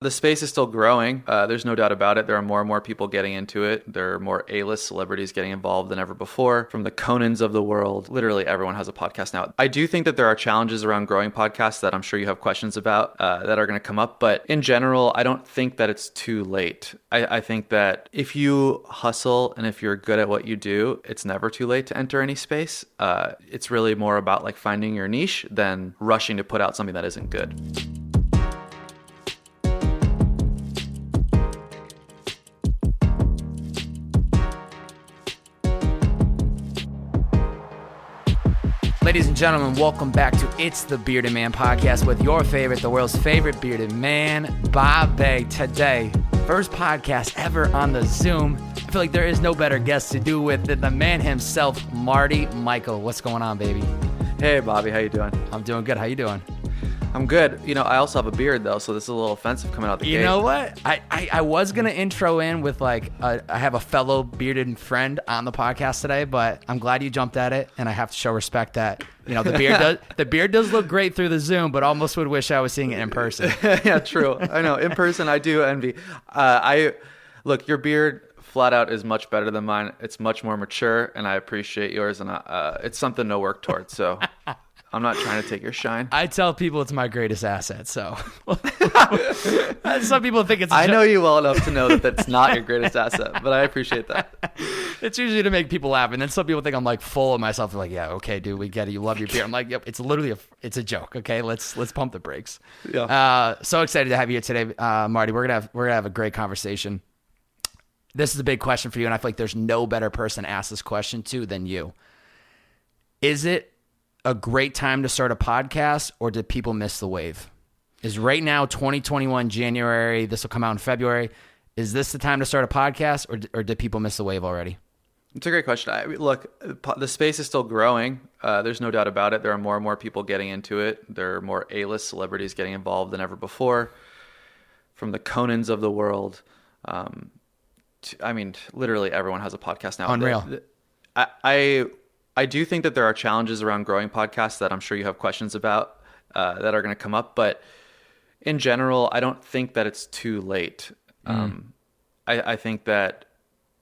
The space is still growing. There's no doubt about it. There are more and more people getting into it. There are more A-list celebrities getting involved than ever before. From the Conans of the world, literally everyone has a podcast now. I do think that there are challenges around growing podcasts that I'm sure you have questions about that are going to come up. But in general, I don't think that it's too late. I think that if you hustle and if you're good at what you do, it's never too late to enter any space. It's really more about like finding your niche than rushing to put out something that isn't good. Ladies and gentlemen, welcome back to It's the Bearded Man podcast with your favorite, the world's favorite bearded man, Bobby. Today, first podcast ever on the Zoom. I feel like there is no better guest to do with than the man himself, Marty Michael. What's going on, baby? Hey, Bobby, how you doing? I'm doing good. How you doing? I'm good. You know, I also have a beard, though, so this is a little offensive coming out the gate. You know what? I was going to intro in with, like, I have a fellow bearded friend on the podcast today, but I'm glad you jumped at it, and I have to show respect that, you know, the beard does look great through the Zoom, but almost would wish I was seeing it in person. Yeah, true. I know. In person, I do envy. Look, your beard flat out is much better than mine. It's much more mature, and I appreciate yours, and it's something to work towards, so... I'm not trying to take your shine. I tell people it's my greatest asset, so. Some people think it's I know you well enough to know that that's not your greatest asset, but I appreciate that. It's usually to make people laugh, and then some people think I'm like full of myself. They're like, yeah, okay, dude, we get it. You love your beer. I'm like, yep, it's literally it's a joke, okay? Let's pump the brakes. Yeah. So excited to have you here today, Marty. We're gonna have a great conversation. This is a big question for you, and I feel like there's no better person to ask this question to than you. Is it a great time to start a podcast, or did people miss the wave? Is right now 2021 January, this will come out in February, is this the time to start a podcast, or did people miss the wave already? It's a great question. Look, the space is still growing. There's no doubt about it. There are more and more people getting into it. There are more A-list celebrities getting involved than ever before. From the Conans of the world. Literally everyone has a podcast now. Unreal. I do think that there are challenges around growing podcasts that I'm sure you have questions about that are going to come up. But in general, I don't think that it's too late. I think that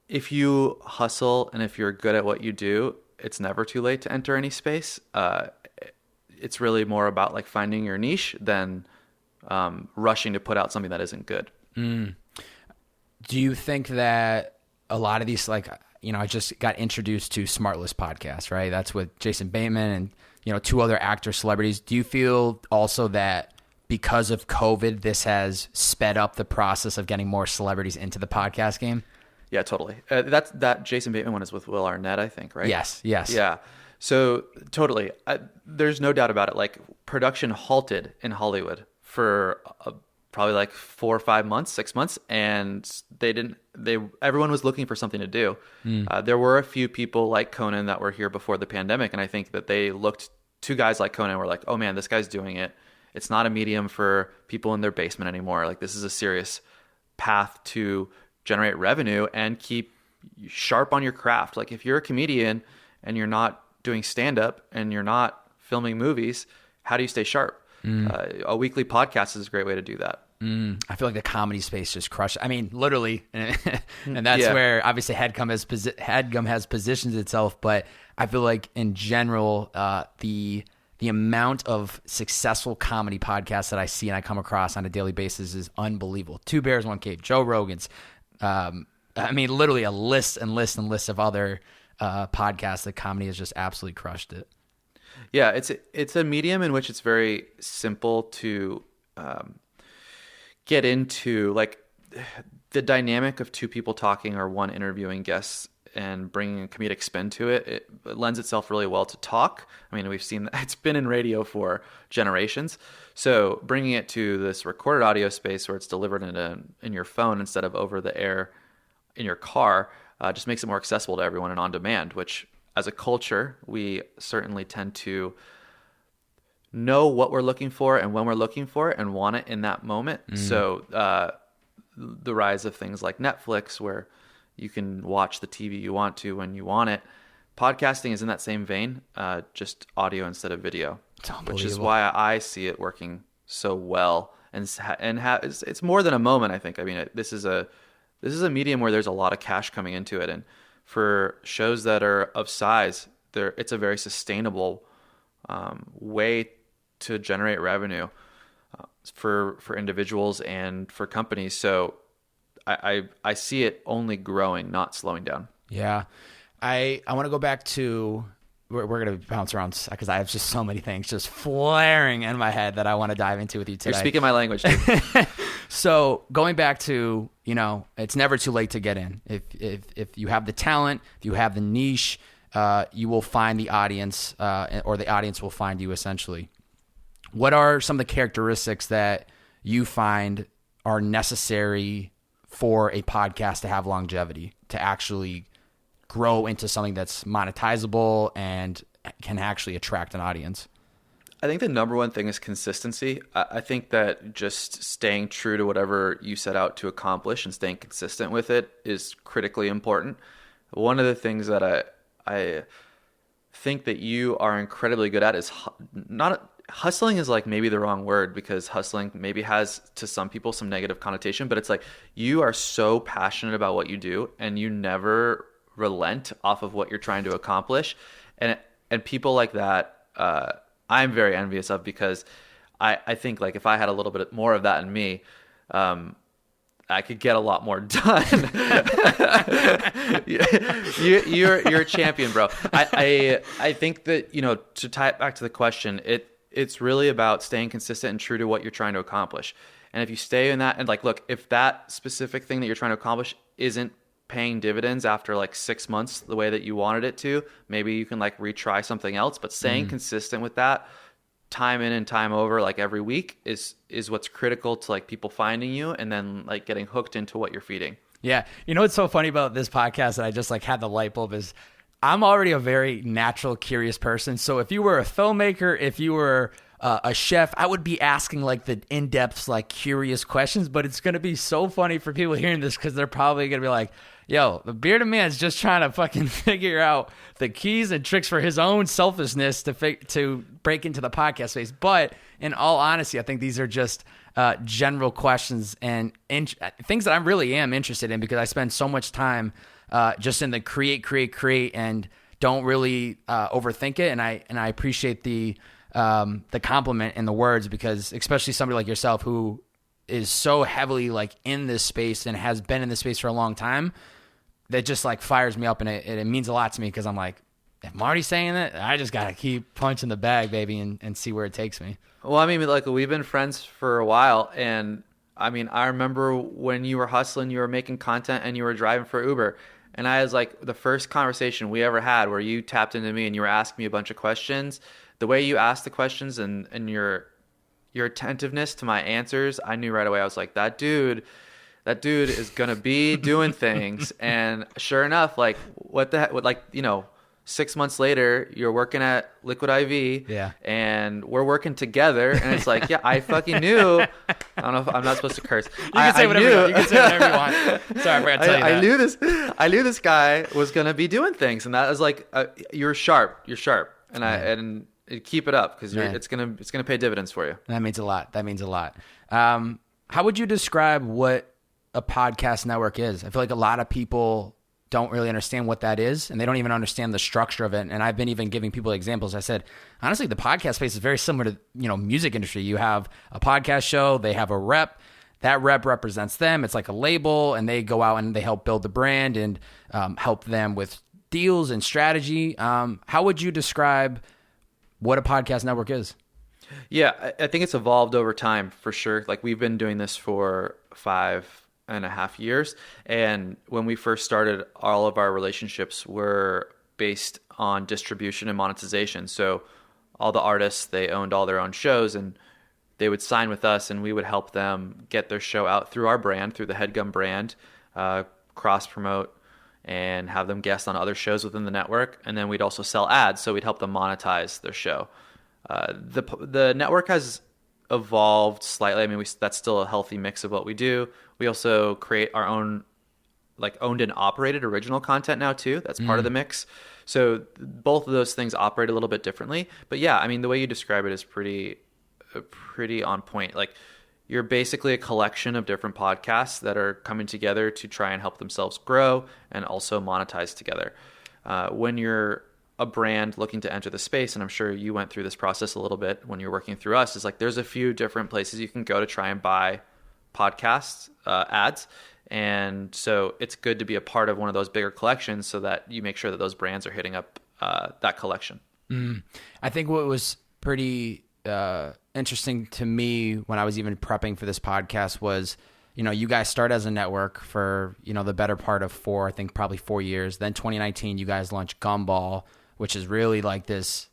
if you hustle and if you're good at what you do, it's never too late to enter any space. It's really more about like finding your niche than rushing to put out something that isn't good. Do you think that a lot of these, like, you know, I just got introduced to Smartless podcast, right? That's with Jason Bateman and, you know, two other actor celebrities. Do you feel also that because of COVID, this has sped up the process of getting more celebrities into the podcast game? Yeah, totally. That Jason Bateman one is with Will Arnett, I think, right? Yes. Yeah. So totally. There's no doubt about it. Like, production halted in Hollywood for probably like 4 or 5 months, 6 months, and everyone was looking for something to do. There were a few people like Conan that were here before the pandemic, and I think that they looked to guys like Conan and were like, oh man, this guy's doing it. It's not a medium for people in their basement anymore. Like, this is a serious path to generate revenue and keep sharp on your craft. Like, if you're a comedian and you're not doing stand-up and you're not filming movies, how do you stay sharp? A weekly podcast is a great way to do that. I feel like the comedy space just crushed. I mean, literally, and that's where obviously Headgum has positioned itself. But I feel like in general, the amount of successful comedy podcasts that I see and I come across on a daily basis is unbelievable. Two Bears, One Cave, Joe Rogan's. I mean, literally a list and list and list of other podcasts that comedy has just absolutely crushed it. Yeah, it's a medium in which it's very simple to get into. Like, the dynamic of two people talking or one interviewing guests and bringing a comedic spin to it, it lends itself really well to talk. I mean, we've seen that. It's been in radio for generations. So bringing it to this recorded audio space where it's delivered in your phone instead of over the air in your car just makes it more accessible to everyone and on demand, which as a culture, we certainly tend to know what we're looking for and when we're looking for it and want it in that moment. So the rise of things like Netflix, where you can watch the TV you want to when you want it. Podcasting is in that same vein, just audio instead of video, which is why I see it working so well it's more than a moment. I think. I mean, this is a medium where there's a lot of cash coming into it, and for shows that are of size, it's a very sustainable way to generate revenue for individuals and for companies. So I see it only growing, not slowing down. Yeah. I want to go back to, we're going to bounce around because I have just so many things just flaring in my head that I want to dive into with you today. You're speaking my language, dude. So going back to, it's never too late to get in. If you have the talent, if you have the niche, you will find the audience, or the audience will find you essentially. What are some of the characteristics that you find are necessary for a podcast to have longevity, to actually grow into something that's monetizable and can actually attract an audience? I think the number one thing is consistency. I think that just staying true to whatever you set out to accomplish and staying consistent with it is critically important. One of the things that I think that you are incredibly good at is hustling is like maybe the wrong word, because hustling maybe has to some people some negative connotation, but it's like you are so passionate about what you do and you never relent off of what you're trying to accomplish. And people like that, I'm very envious of, because I think like if I had a little bit more of that in me, I could get a lot more done. You're a champion, bro. I think that, to tie it back to the question, it's really about staying consistent and true to what you're trying to accomplish. And if you stay in that, and like, look, if that specific thing that you're trying to accomplish isn't paying dividends after like 6 months the way that you wanted it to, maybe you can like retry something else. But staying consistent with that time in and time over, like every week, is what's critical to like people finding you and then like getting hooked into what you're feeding. Yeah. What's so funny about this podcast that I just like had the light bulb is I'm already a very natural, curious person. So if you were a filmmaker, if you were a chef, I would be asking like the in-depth, like curious questions, but it's going to be so funny for people hearing this because they're probably going to be like, yo, the bearded man's just trying to fucking figure out the keys and tricks for his own selfishness to break into the podcast space. But in all honesty, I think these are just general questions and things that I really am interested in, because I spend so much time just in the create, and don't really overthink it. And I appreciate the compliment and the words, because especially somebody like yourself who is so heavily like in this space and has been in this space for a long time, that just like fires me up, and it means a lot to me, because I'm like, if Marty's saying it, I just gotta keep punching the bag, baby, and see where it takes me. Well, I mean, like, we've been friends for a while, and I mean, I remember when you were hustling, you were making content, and you were driving for Uber. And I was like, the first conversation we ever had where you tapped into me and you were asking me a bunch of questions, the way you asked the questions and your attentiveness to my answers, I knew right away. I was like, that dude is going to be doing things. And sure enough, like, what the heck, like, 6 months later, you're working at Liquid IV, yeah, and we're working together, and it's like, yeah, I fucking knew. I don't know if I'm not supposed to curse. You can say whatever you want. Sorry, I forgot to tell you that. I knew this guy was gonna be doing things, and that was like, you're sharp, and and keep it up, because it's gonna pay dividends for you. That means a lot. How would you describe what a podcast network is? I feel like a lot of people don't really understand what that is, and they don't even understand the structure of it. And I've been even giving people examples. I said, honestly, the podcast space is very similar to, music industry. You have a podcast show, they have a rep, that rep represents them. It's like a label, and they go out and they help build the brand and help them with deals and strategy. How would you describe what a podcast network is? Yeah, I think it's evolved over time for sure. Like, we've been doing this for 5.5 years. And when we first started, all of our relationships were based on distribution and monetization. So all the artists, they owned all their own shows, and they would sign with us, and we would help them get their show out through our brand, through the Headgum brand, cross promote, and have them guest on other shows within the network. And then we'd also sell ads, so we'd help them monetize their show. The network has evolved slightly. I mean, that's still a healthy mix of what we do. We also create our own, like, owned and operated original content now too. That's part of the mix. So both of those things operate a little bit differently. But yeah, I mean, the way you describe it is pretty on point. Like, you're basically a collection of different podcasts that are coming together to try and help themselves grow and also monetize together. When you're a brand looking to enter the space, and I'm sure you went through this process a little bit when you're working through us, is like there's a few different places you can go to try and buy podcast ads. And so it's good to be a part of one of those bigger collections so that you make sure that those brands are hitting up that collection. I think what was pretty interesting to me when I was even prepping for this podcast was, you guys start as a network for, the better part of probably 4 years. Then 2019, you guys launched Gumball, which is really like this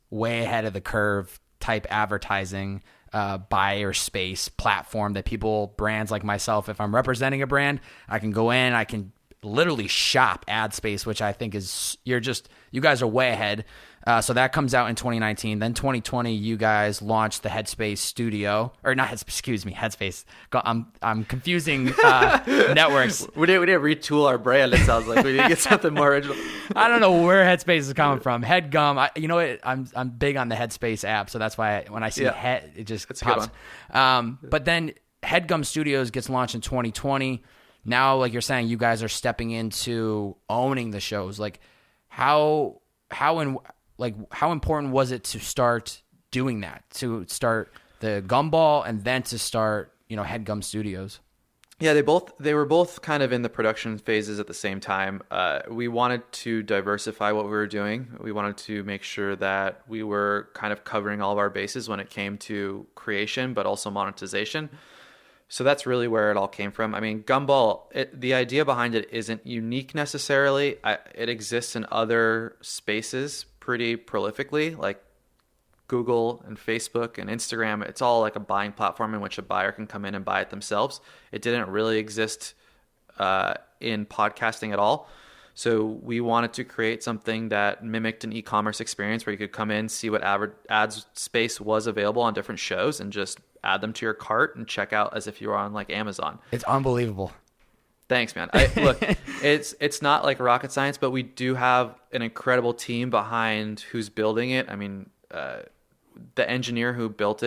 way ahead of the curve type advertising buyer space platform that brands like myself, if I'm representing a brand, I can go in, I can literally shop ad space, which I think is, you guys are way ahead. So that comes out in 2019. Then 2020, you guys launched the Headspace studio, or not Headspace. I'm confusing networks. We didn't retool our brand. It sounds like we need to get something more original. I don't know where Headspace is coming from. Headgum. You know what? I'm big on the Headspace app, so that's why when I see head, it just pops. But then Headgum Studios gets launched in 2020. Now, like you're saying, you guys are stepping into owning the shows. Like how important was it to start doing that, to start the Gumball and then to start, Headgum Studios? Yeah, they were both kind of in the production phases at the same time. We wanted to diversify what we were doing. We wanted to make sure that we were kind of covering all of our bases when it came to creation, but also monetization. So that's really where it all came from. I mean, Gumball, the idea behind it isn't unique necessarily. It exists in other spaces pretty prolifically, like Google and Facebook and Instagram. It's all like a buying platform in which a buyer can come in and buy it themselves. It didn't really exist in podcasting at all. So we wanted to create something that mimicked an e-commerce experience where you could come in, see what ads space was available on different shows, and just add them to your cart and check out as if you were on like Amazon. It's unbelievable. Thanks, man. Look, it's not like rocket science, but we do have an incredible team behind who's building it. I mean, the engineer who built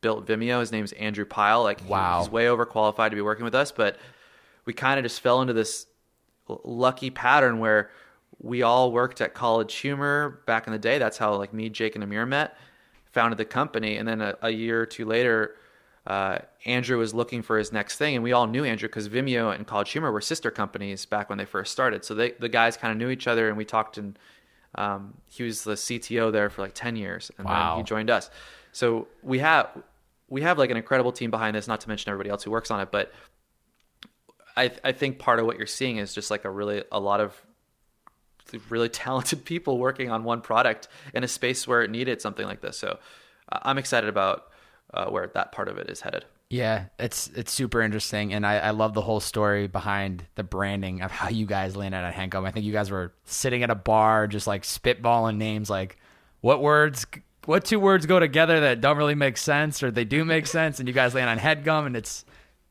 Vimeo. His name's Andrew Pyle. Wow. He's way overqualified to be working with us, but we kind of just fell into this lucky pattern where we all worked at College Humor back in the day. That's how me, Jake, and Amir met, founded the company. And then a year or two later, Andrew was looking for his next thing, and we all knew Andrew because Vimeo and College Humor were sister companies back when they first started. So the guys kind of knew each other, and we talked, and he was the CTO there for 10 years, and then he joined us. So we have an incredible team behind this, not to mention everybody else who works on it. But I think part of what you're seeing is just a lot of really talented people working on one product in a space where it needed something like this. So I'm excited about where that part of it is headed. Yeah, it's super interesting, and I love the whole story behind the branding of how you guys landed at Headgum. I think you guys were sitting at a bar just spitballing names, what two words go together that don't really make sense, or they do make sense, and you guys land on Headgum, and it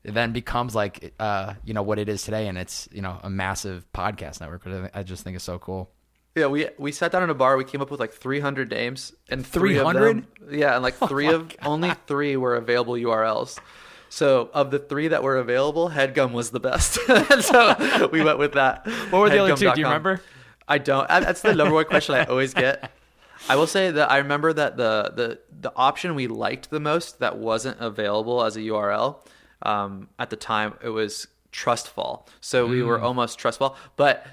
then becomes what it is today, and it's a massive podcast network, which I just think is so cool. Yeah, we sat down in a bar. We came up with 300 names, and 300. Yeah, and only 3 were available URLs. So of the 3 that were available, Headgum was the best. So we went with that. What were the other 2? Do you remember? I don't. That's the number one question I always get. I will say that I remember that the option we liked the most that wasn't available as a URL at the time, it was Trustfall. So we were almost Trustfall, but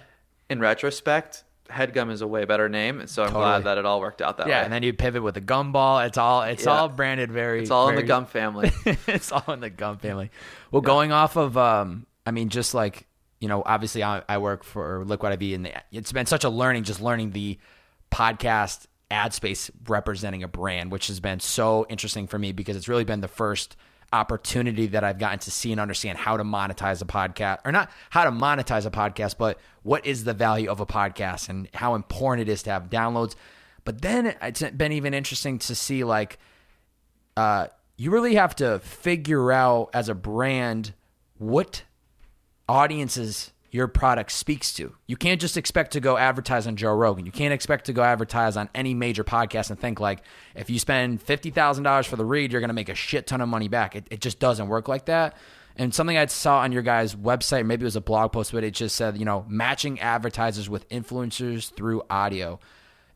in retrospect, Headgum is a way better name, and so I'm glad that it all worked out that way. Yeah, and then you pivot with the Gumball. It's all branded very. It's all in the Gum family. It's all in the Gum family. Well, going off of, obviously I work for Liquid IV, and it's been such a learning the podcast ad space representing a brand, which has been so interesting for me because it's really been the first opportunity that I've gotten to see and understand how to monetize a podcast, or not how to monetize a podcast, but what is the value of a podcast and how important it is to have downloads. But then it's been even interesting to see you really have to figure out as a brand what audiences your product speaks to. You can't just expect to go advertise on Joe Rogan. You can't expect to go advertise on any major podcast and think like, if you spend $50,000 for the read, you're going to make a shit ton of money back. It just doesn't work like that. And something I saw on your guys' website, maybe it was a blog post, but it just said, matching advertisers with influencers through audio.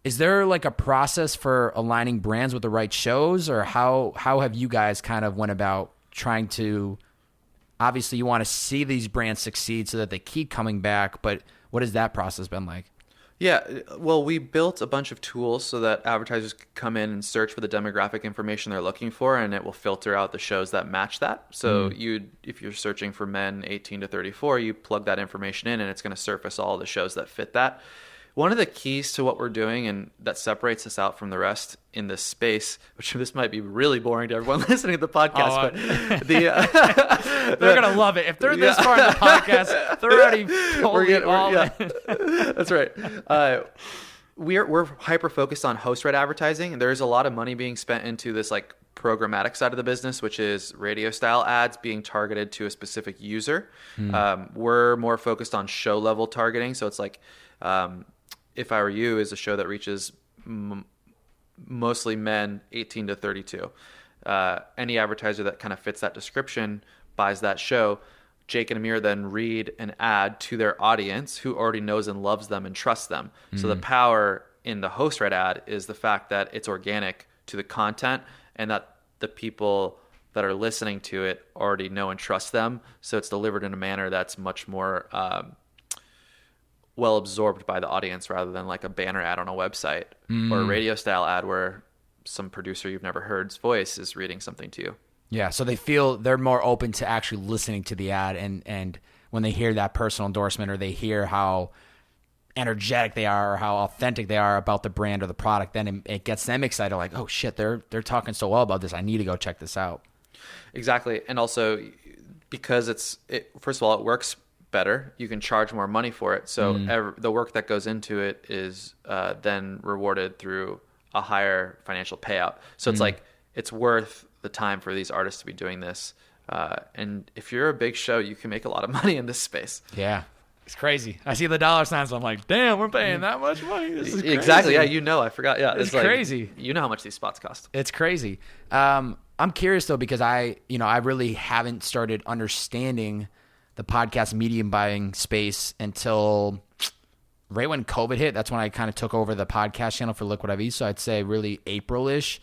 Is there like a process for aligning brands with the right shows, or how have you guys kind of went about trying to, obviously you want to see these brands succeed so that they keep coming back, but what has that process been like? Yeah, well, we built a bunch of tools so that advertisers can come in and search for the demographic information they're looking for, and it will filter out the shows that match that. So if you're searching for men 18 to 34, you plug that information in, and it's going to surface all the shows that fit that. One of the keys to what we're doing and that separates us out from the rest in this space, which this might be really boring to everyone listening to the podcast, but they're going to love it. If they're this far in the podcast, they're already in. That's right. We're hyper-focused on host-read advertising, and there's a lot of money being spent into this like programmatic side of the business, which is radio-style ads being targeted to a specific user. We're more focused on show-level targeting, so it's like If I Were You is a show that reaches mostly men 18 to 32. Any advertiser that kind of fits that description buys that show. Jake and Amir then read an ad to their audience who already knows and loves them and trusts them. So the power in the host read ad is the fact that it's organic to the content and that the people that are listening to it already know and trust them. So it's delivered in a manner that's much more well absorbed by the audience rather than like a banner ad on a website or a radio style ad where some producer you've never heard's voice is reading something to you. Yeah, so they're more open to actually listening to the ad, and when they hear that personal endorsement or they hear how energetic they are or how authentic they are about the brand or the product, then it gets them excited, like, oh shit, they're talking so well about this, I need to go check this out. Exactly. And also because first of all, it works better, you can charge more money for it, so the work that goes into it is then rewarded through a higher financial payout. So it's like it's worth the time for these artists to be doing this, and if you're a big show, you can make a lot of money in this space. Yeah, it's crazy. I see the dollar signs, I'm like, damn, we're paying that much money. This is crazy. Exactly. Yeah, I forgot. Yeah, it's crazy. Like, you know how much these spots cost. It's crazy. I'm curious though, because I really haven't started understanding the podcast medium buying space until right when COVID hit. That's when I kind of took over the podcast channel for Liquid IV. So I'd say really April-ish.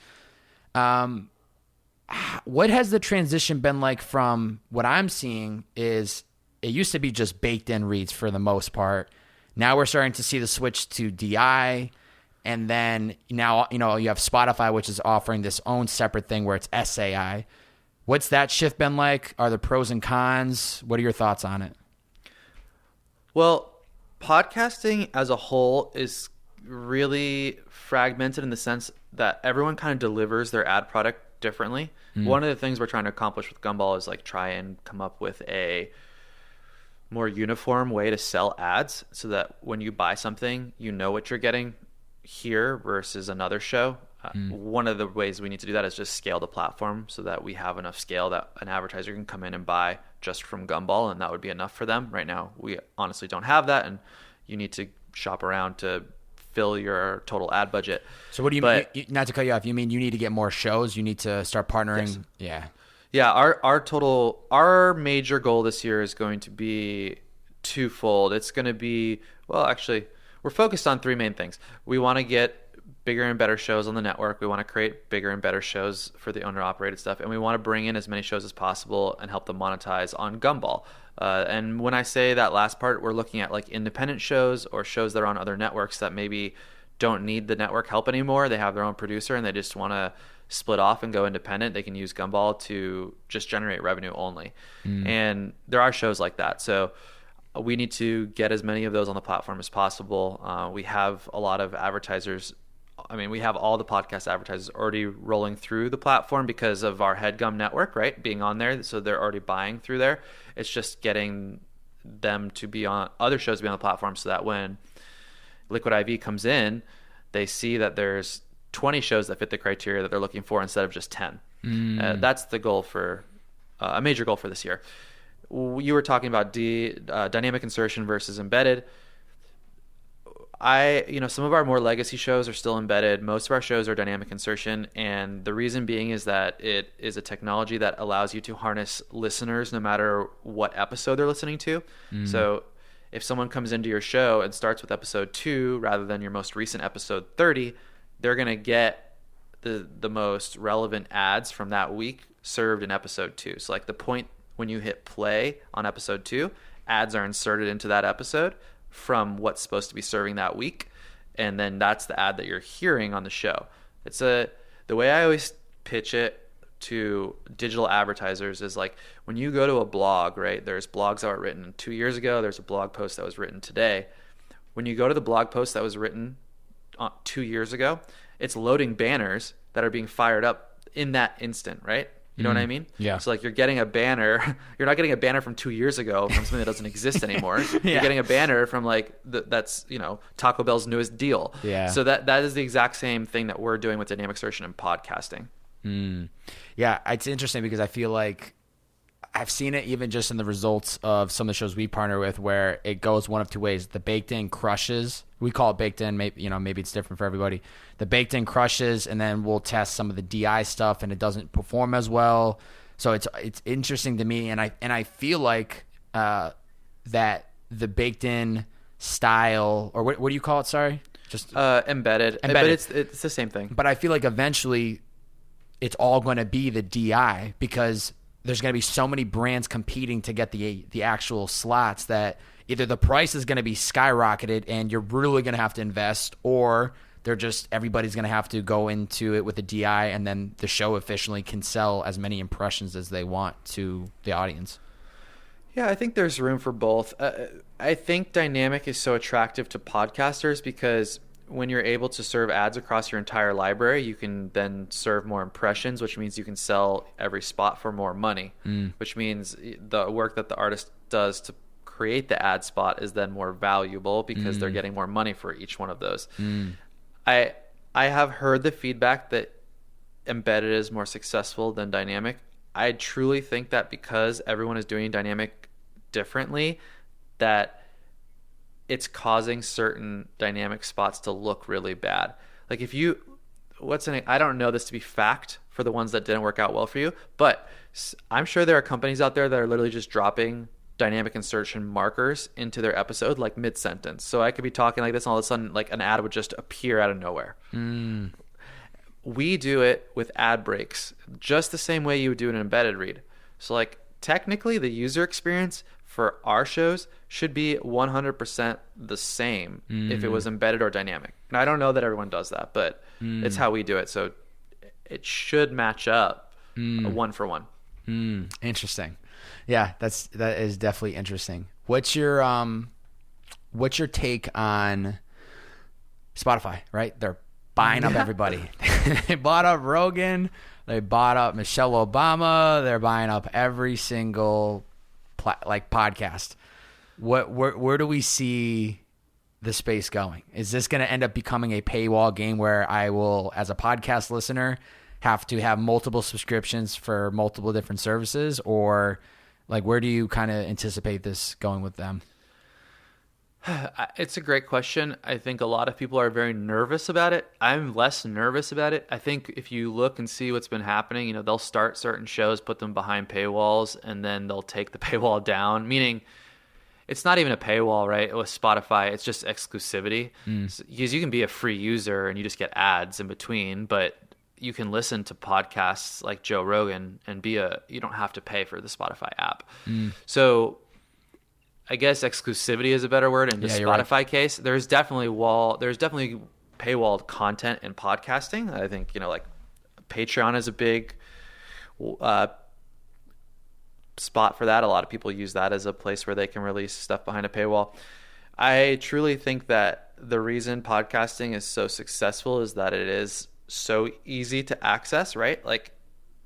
What has the transition been like from what I'm seeing is it used to be just baked in reads for the most part. Now we're starting to see the switch to DI. And then now, you have Spotify, which is offering this own separate thing where it's SAI. What's that shift been like? Are there pros and cons? What are your thoughts on it? Well, podcasting as a whole is really fragmented in the sense that everyone kind of delivers their ad product differently. One of the things we're trying to accomplish with Gumball is like try and come up with a more uniform way to sell ads so that when you buy something, you know what you're getting here versus another show. One of the ways we need to do that is just scale the platform so that we have enough scale that an advertiser can come in and buy just from Gumball, and that would be enough for them. Right now, we honestly don't have that, and you need to shop around to fill your total ad budget. So what do you mean? Not to cut you off, you mean you need to get more shows? You need to start partnering? Yes. Yeah. Our major goal this year is going to be twofold. It's going to be, actually, we're focused on three main things. We want to get bigger and better shows on the network. We want to create bigger and better shows for the owner-operated stuff, and we want to bring in as many shows as possible and help them monetize on Gumball. And when I say that last part, we're looking at like independent shows or shows that are on other networks that maybe don't need the network help anymore. They have their own producer and they just want to split off and go independent. They can use Gumball to just generate revenue only. And there are shows like that. So we need to get as many of those on the platform as possible. We have a lot of advertisers. We have all the podcast advertisers already rolling through the platform because of our Headgum network, right? Being on there. So they're already buying through there. It's just getting them to be on other shows to be on the platform so that when Liquid IV comes in, they see that there's 20 shows that fit the criteria that they're looking for instead of just 10. That's the goal for a major goal for this year. you were talking about dynamic insertion versus embedded. Some of our more legacy shows are still embedded. Most of our shows are dynamic insertion. And the reason being is that it is a technology that allows you to harness listeners no matter what episode they're listening to. So if someone comes into your show and starts with episode 2 rather than your most recent episode 30, they're going to get the most relevant ads from that week served in episode 2. So like the point when you hit play on episode 2, ads are inserted into that episode from what's supposed to be serving that week, and then that's the ad that you're hearing on the show. The way I always pitch it to digital advertisers is like when you go to a blog, right? There's blogs that were written 2 years ago. There's a blog post that was written today. When you go to the blog post that was written 2 years ago, it's loading banners that are being fired up in that instant, right? You know what I mean? Yeah. So like you're getting a banner. You're not getting a banner from 2 years ago from something that doesn't exist anymore. Yeah. You're getting a banner from like that's Taco Bell's newest deal. Yeah. So that is the exact same thing that we're doing with dynamic insertion and podcasting. Yeah, it's interesting because I feel like I've seen it even just in the results of some of the shows we partner with, where it goes one of two ways. The baked in crushes. We call it baked in. Maybe it's different for everybody. The baked in crushes, and then we'll test some of the DI stuff, and it doesn't perform as well. So it's interesting to me, and I feel like that the baked in style, or what do you call it? Sorry, just embedded. But it's the same thing. But I feel like eventually it's all going to be the DI, because there's going to be so many brands competing to get the actual slots that either the price is going to be skyrocketed and you're really going to have to invest, or everybody's going to have to go into it with a DI, and then the show efficiently can sell as many impressions as they want to the audience. Yeah, I think there's room for both. I think dynamic is so attractive to podcasters because when you're able to serve ads across your entire library, you can then serve more impressions, which means you can sell every spot for more money, which means the work that the artist does to create the ad spot is then more valuable because they're getting more money for each one of those. I have heard the feedback that embedded is more successful than dynamic. I truly think that because everyone is doing dynamic differently, that it's causing certain dynamic spots to look really bad. Like I don't know this to be fact for the ones that didn't work out well for you, but I'm sure there are companies out there that are literally just dropping dynamic insertion markers into their episode like mid-sentence. So I could be talking like this and all of a sudden like an ad would just appear out of nowhere. We do it with ad breaks just the same way you would do an embedded read. So like technically the user experience for our shows should be 100% the same if it was embedded or dynamic. And I don't know that everyone does that, but it's how we do it. So it should match up one for one. Interesting. Yeah, that is definitely interesting. What's your take on Spotify, right? They're buying up everybody. They bought up Rogan. They bought up Michelle Obama. They're buying up every single podcast. Where do we see the space going? Is this going to end up becoming a paywall game where I will, as a podcast listener, have to have multiple subscriptions for multiple different services, or like where do you kind of anticipate this going with them? It's a great question. I think a lot of people are very nervous about it. I'm less nervous about it. I think if you look and see what's been happening, they'll start certain shows, put them behind paywalls, and then they'll take the paywall down, meaning it's not even a paywall, right? With Spotify, it's just exclusivity. Because you can be a free user and you just get ads in between, but you can listen to podcasts like Joe Rogan and you don't have to pay for the Spotify app. So I guess exclusivity is a better word in the Spotify case. There's definitely paywalled content in podcasting. I think, like Patreon is a big spot for that. A lot of people use that as a place where they can release stuff behind a paywall. I truly think that the reason podcasting is so successful is that it is so easy to access, right? Like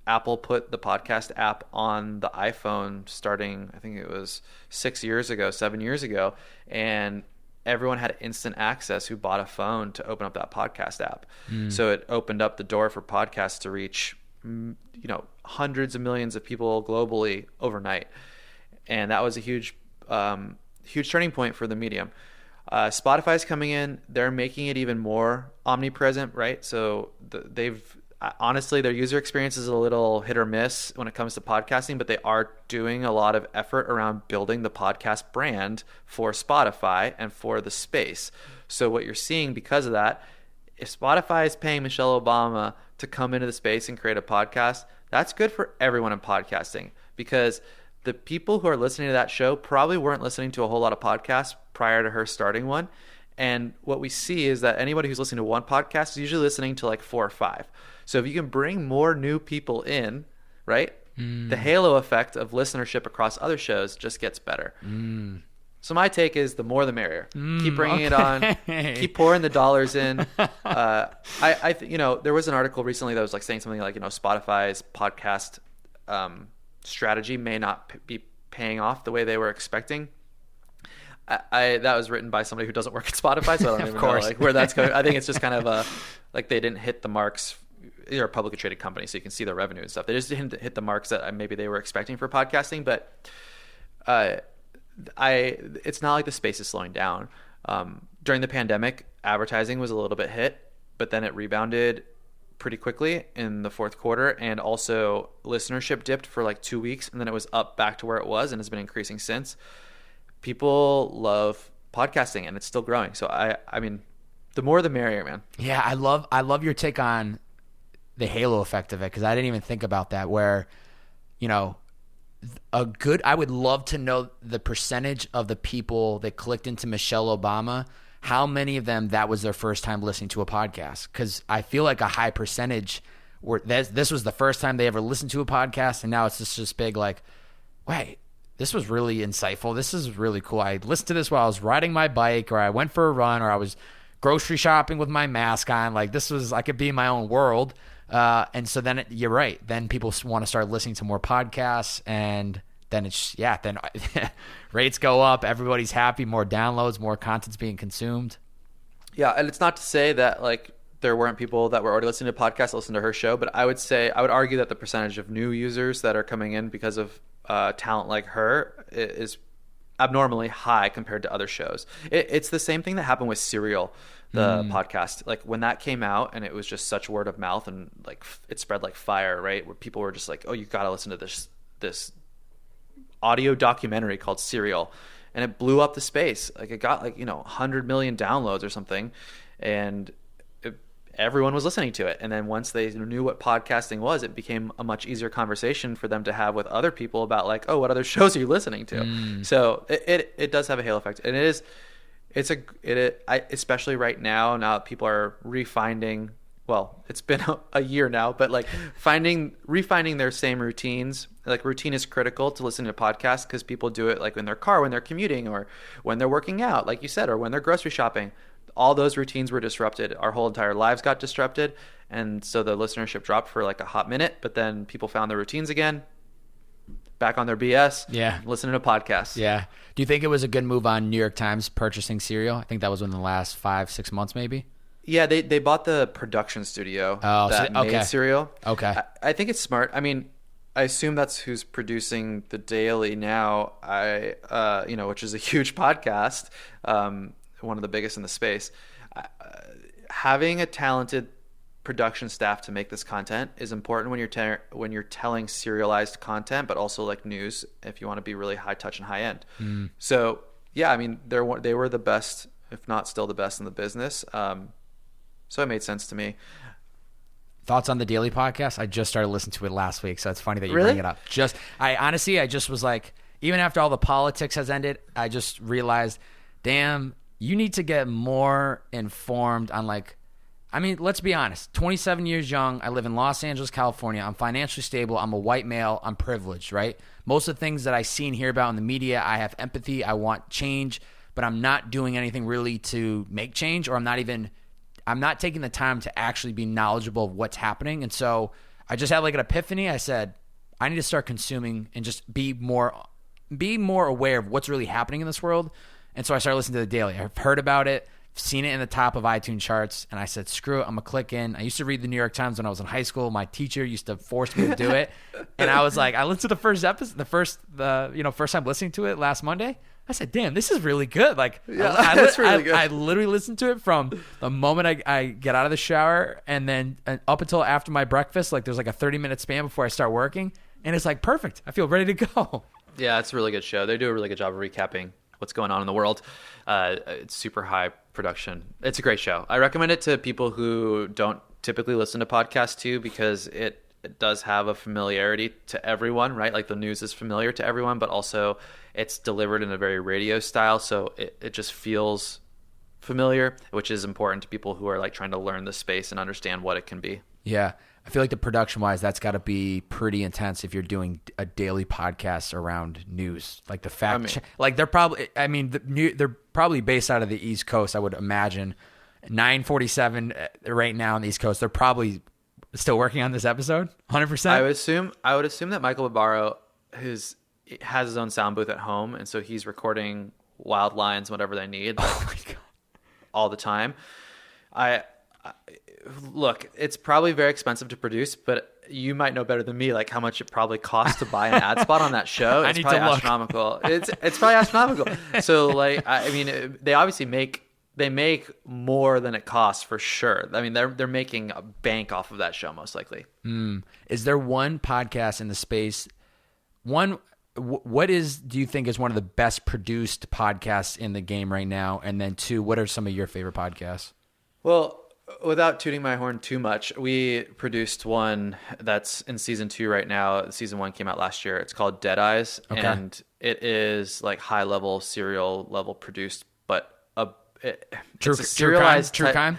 Apple put the podcast app on the iPhone starting, I think it was 7 years ago, and everyone had instant access who bought a phone to open up that podcast app. So it opened up the door for podcasts to reach, hundreds of millions of people globally overnight. And that was a huge turning point for the medium. Spotify's coming in. They're making it even more omnipresent, right? So honestly, their user experience is a little hit or miss when it comes to podcasting, but they are doing a lot of effort around building the podcast brand for Spotify and for the space. So what you're seeing because of that, if Spotify is paying Michelle Obama to come into the space and create a podcast, that's good for everyone in podcasting, because the people who are listening to that show probably weren't listening to a whole lot of podcasts prior to her starting one. And what we see is that anybody who's listening to one podcast is usually listening to like 4 or 5. So if you can bring more new people in, right, the halo effect of listenership across other shows just gets better. So my take is the more the merrier. Keep bringing it on. Keep pouring the dollars in. There was an article recently that was like saying something like, Spotify's podcast strategy may not be paying off the way they were expecting. That was written by somebody who doesn't work at Spotify, so I don't even know like where that's going. I think it's just kind of like they didn't hit the marks. They're a publicly traded company, so you can see their revenue and stuff. They just didn't hit the marks that maybe they were expecting for podcasting. But it's not like the space is slowing down. During the pandemic, advertising was a little bit hit, but then it rebounded pretty quickly in the fourth quarter, and also listenership dipped for like 2 weeks, and then it was up back to where it was and has been increasing since. People love podcasting, and it's still growing. So I mean, the more the merrier, man. Yeah, I love your take on the halo effect of it, because I didn't even think about that. Where, I would love to know the percentage of the people that clicked into Michelle Obama. How many of them that was their first time listening to a podcast? Because I feel like a high percentage were this was the first time they ever listened to a podcast, and now it's just this big like, wait, this was really insightful. This is really cool. I listened to this while I was riding my bike, or I went for a run, or I was grocery shopping with my mask on. Like I could be in my own world. And so then you're right. Then people want to start listening to more podcasts, and then then rates go up. Everybody's happy, more downloads, more content's being consumed. Yeah. And it's not to say that like there weren't people that were already listening to podcasts, listen to her show, but I would argue that the percentage of new users that are coming in because of talent like her is abnormally high compared to other shows. It's the same thing that happened with Serial, the podcast. Like when that came out, and it was just such word of mouth, and like it spread like fire, right? Where people were just like, oh, you got to listen to this audio documentary called Serial, and it blew up the space. Like it got like 100 million downloads or something, and everyone was listening to it. And then once they knew what podcasting was, it became a much easier conversation for them to have with other people about like, oh, what other shows are you listening to? So it does have a halo effect, and especially right now that people are refinding. Well, it's been a year now, but like refining their same routines. Like routine is critical to listening to podcasts, because people do it like in their car when they're commuting, or when they're working out, like you said, or when they're grocery shopping. All those routines were disrupted. Our whole entire lives got disrupted. And so the listenership dropped for like a hot minute, but then people found their routines again, back on their BS, listening to podcasts. Yeah. Do you think it was a good move on New York Times purchasing Serial? I think that was within the last 5-6 months, maybe. Yeah, they bought the production studio made Serial. Okay. I think it's smart. I mean, I assume that's who's producing The Daily now, which is a huge podcast, one of the biggest in the space. Having a talented production staff to make this content is important when you're telling serialized content, but also like news, if you want to be really high touch and high end. So yeah, I mean, they were the best, if not still the best in the business. So it made sense to me. Thoughts on the Daily podcast? I just started listening to it last week, so it's funny that you really? Bring it up. I just was like, even after all the politics has ended, I just realized, damn, you need to get more informed on let's be honest, 27 years young, I live in Los Angeles, California, I'm financially stable, I'm a white male, I'm privileged, right? Most of the things that I see and hear about in the media, I have empathy, I want change, but I'm not doing anything really to make change, or I'm not taking the time to actually be knowledgeable of what's happening. And so I just had like an epiphany. I said, I need to start consuming and just be more aware of what's really happening in this world. And so I started listening to The Daily. I've heard about it. seen it in the top of iTunes charts, and I said, screw it, I'm gonna click in. I used to read the New York Times when I was in high school. My teacher used to force me to do it, and I was like, I listened to the first episode, first time listening to it last Monday. I said, damn, this is really good. Like, that's really good. I literally listened to it from the moment I get out of the shower and then up until after my breakfast. Like, there's like a 30-minute span before I start working, and it's like perfect. I feel ready to go. Yeah, it's a really good show. They do a really good job of recapping what's going on in the world. It's super high production. It's a great show. I recommend it to people who don't typically listen to podcasts too, because it does have a familiarity to everyone, right? Like the news is familiar to everyone, but also it's delivered in a very radio style. So it just feels familiar, which is important to people who are like trying to learn the space and understand what it can be. Yeah. I feel like the production wise, that's got to be pretty intense if you're doing a daily podcast around news. Like the fact, they're probably based out of the East Coast, I would imagine. 9:47 right now on the East Coast. They're probably still working on this episode. 100%. I would assume that Michael Barbaro has his own sound booth at home, and so he's recording wild lines, whatever they need, oh my God, all the time. Look, it's probably very expensive to produce, but you might know better than me, like how much it probably costs to buy an ad spot on that show. It's probably astronomical. It's probably astronomical. So, like, I mean, they obviously make more than it costs for sure. I mean, they're making a bank off of that show most likely. Is there one podcast in the space? Do you think is one of the best produced podcasts in the game right now? And then two, what are some of your favorite podcasts? Well, without tooting my horn too much, we produced one that's in season 2 right now. Season 1 came out last year. It's called Dead Eyes. Okay. And it is like high level, serial level produced, but true crime.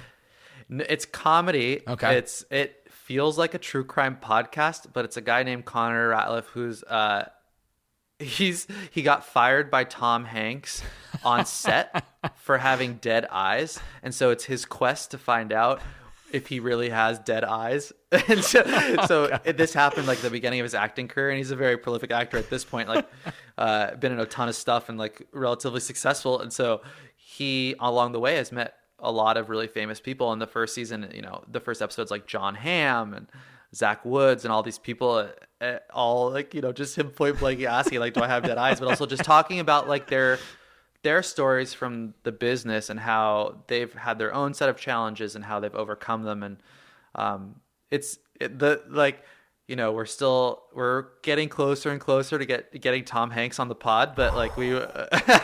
It's comedy. Okay. It feels like a true crime podcast, but it's a guy named Connor Ratliff who's he got fired by Tom Hanks on set for having dead eyes, and so it's his quest to find out if he really has dead eyes. And this happened like the beginning of his acting career, and he's a very prolific actor at this point, like been in a ton of stuff and like relatively successful. And so he along the way has met a lot of really famous people. In the first season, the first episode's like John Hamm and Zach Woods and all these people, all like, just him point blank asking like, do I have dead eyes? But also just talking about like their stories from the business and how they've had their own set of challenges and how they've overcome them. And we're getting closer and closer to getting Tom Hanks on the pod, but like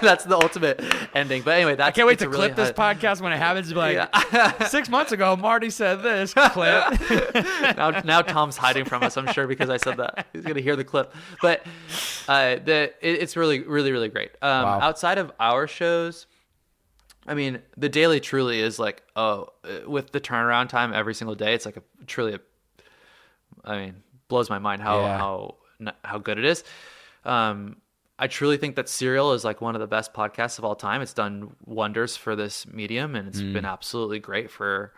that's the ultimate ending. But anyway, I can't wait to clip this podcast when it happens. Like 6 months ago, Marty said this clip. now Tom's hiding from us, I'm sure, because I said that. He's gonna hear the clip. But it's really, really, really great. Wow. Outside of our shows, I mean, The Daily truly is like, with the turnaround time every single day, it's like blows my mind how good it is. I truly think that Serial is like one of the best podcasts of all time. It's done wonders for this medium, and it's been absolutely great for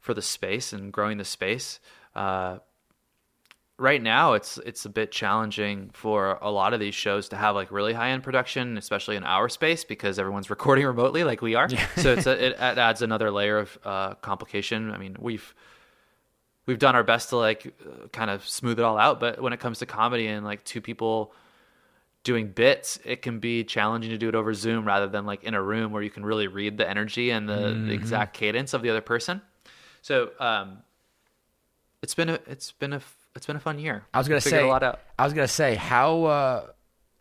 the space and growing the space. Right now, it's a bit challenging for a lot of these shows to have like really high end production, especially in our space, because everyone's recording remotely like we are. Yeah. So it adds another layer of complication. I mean, we've done our best to like kind of smooth it all out, but when it comes to comedy and like two people doing bits, it can be challenging to do it over Zoom rather than like in a room where you can really read the energy and the exact cadence of the other person. So it's been a fun year. I was gonna say a lot out. I was gonna say how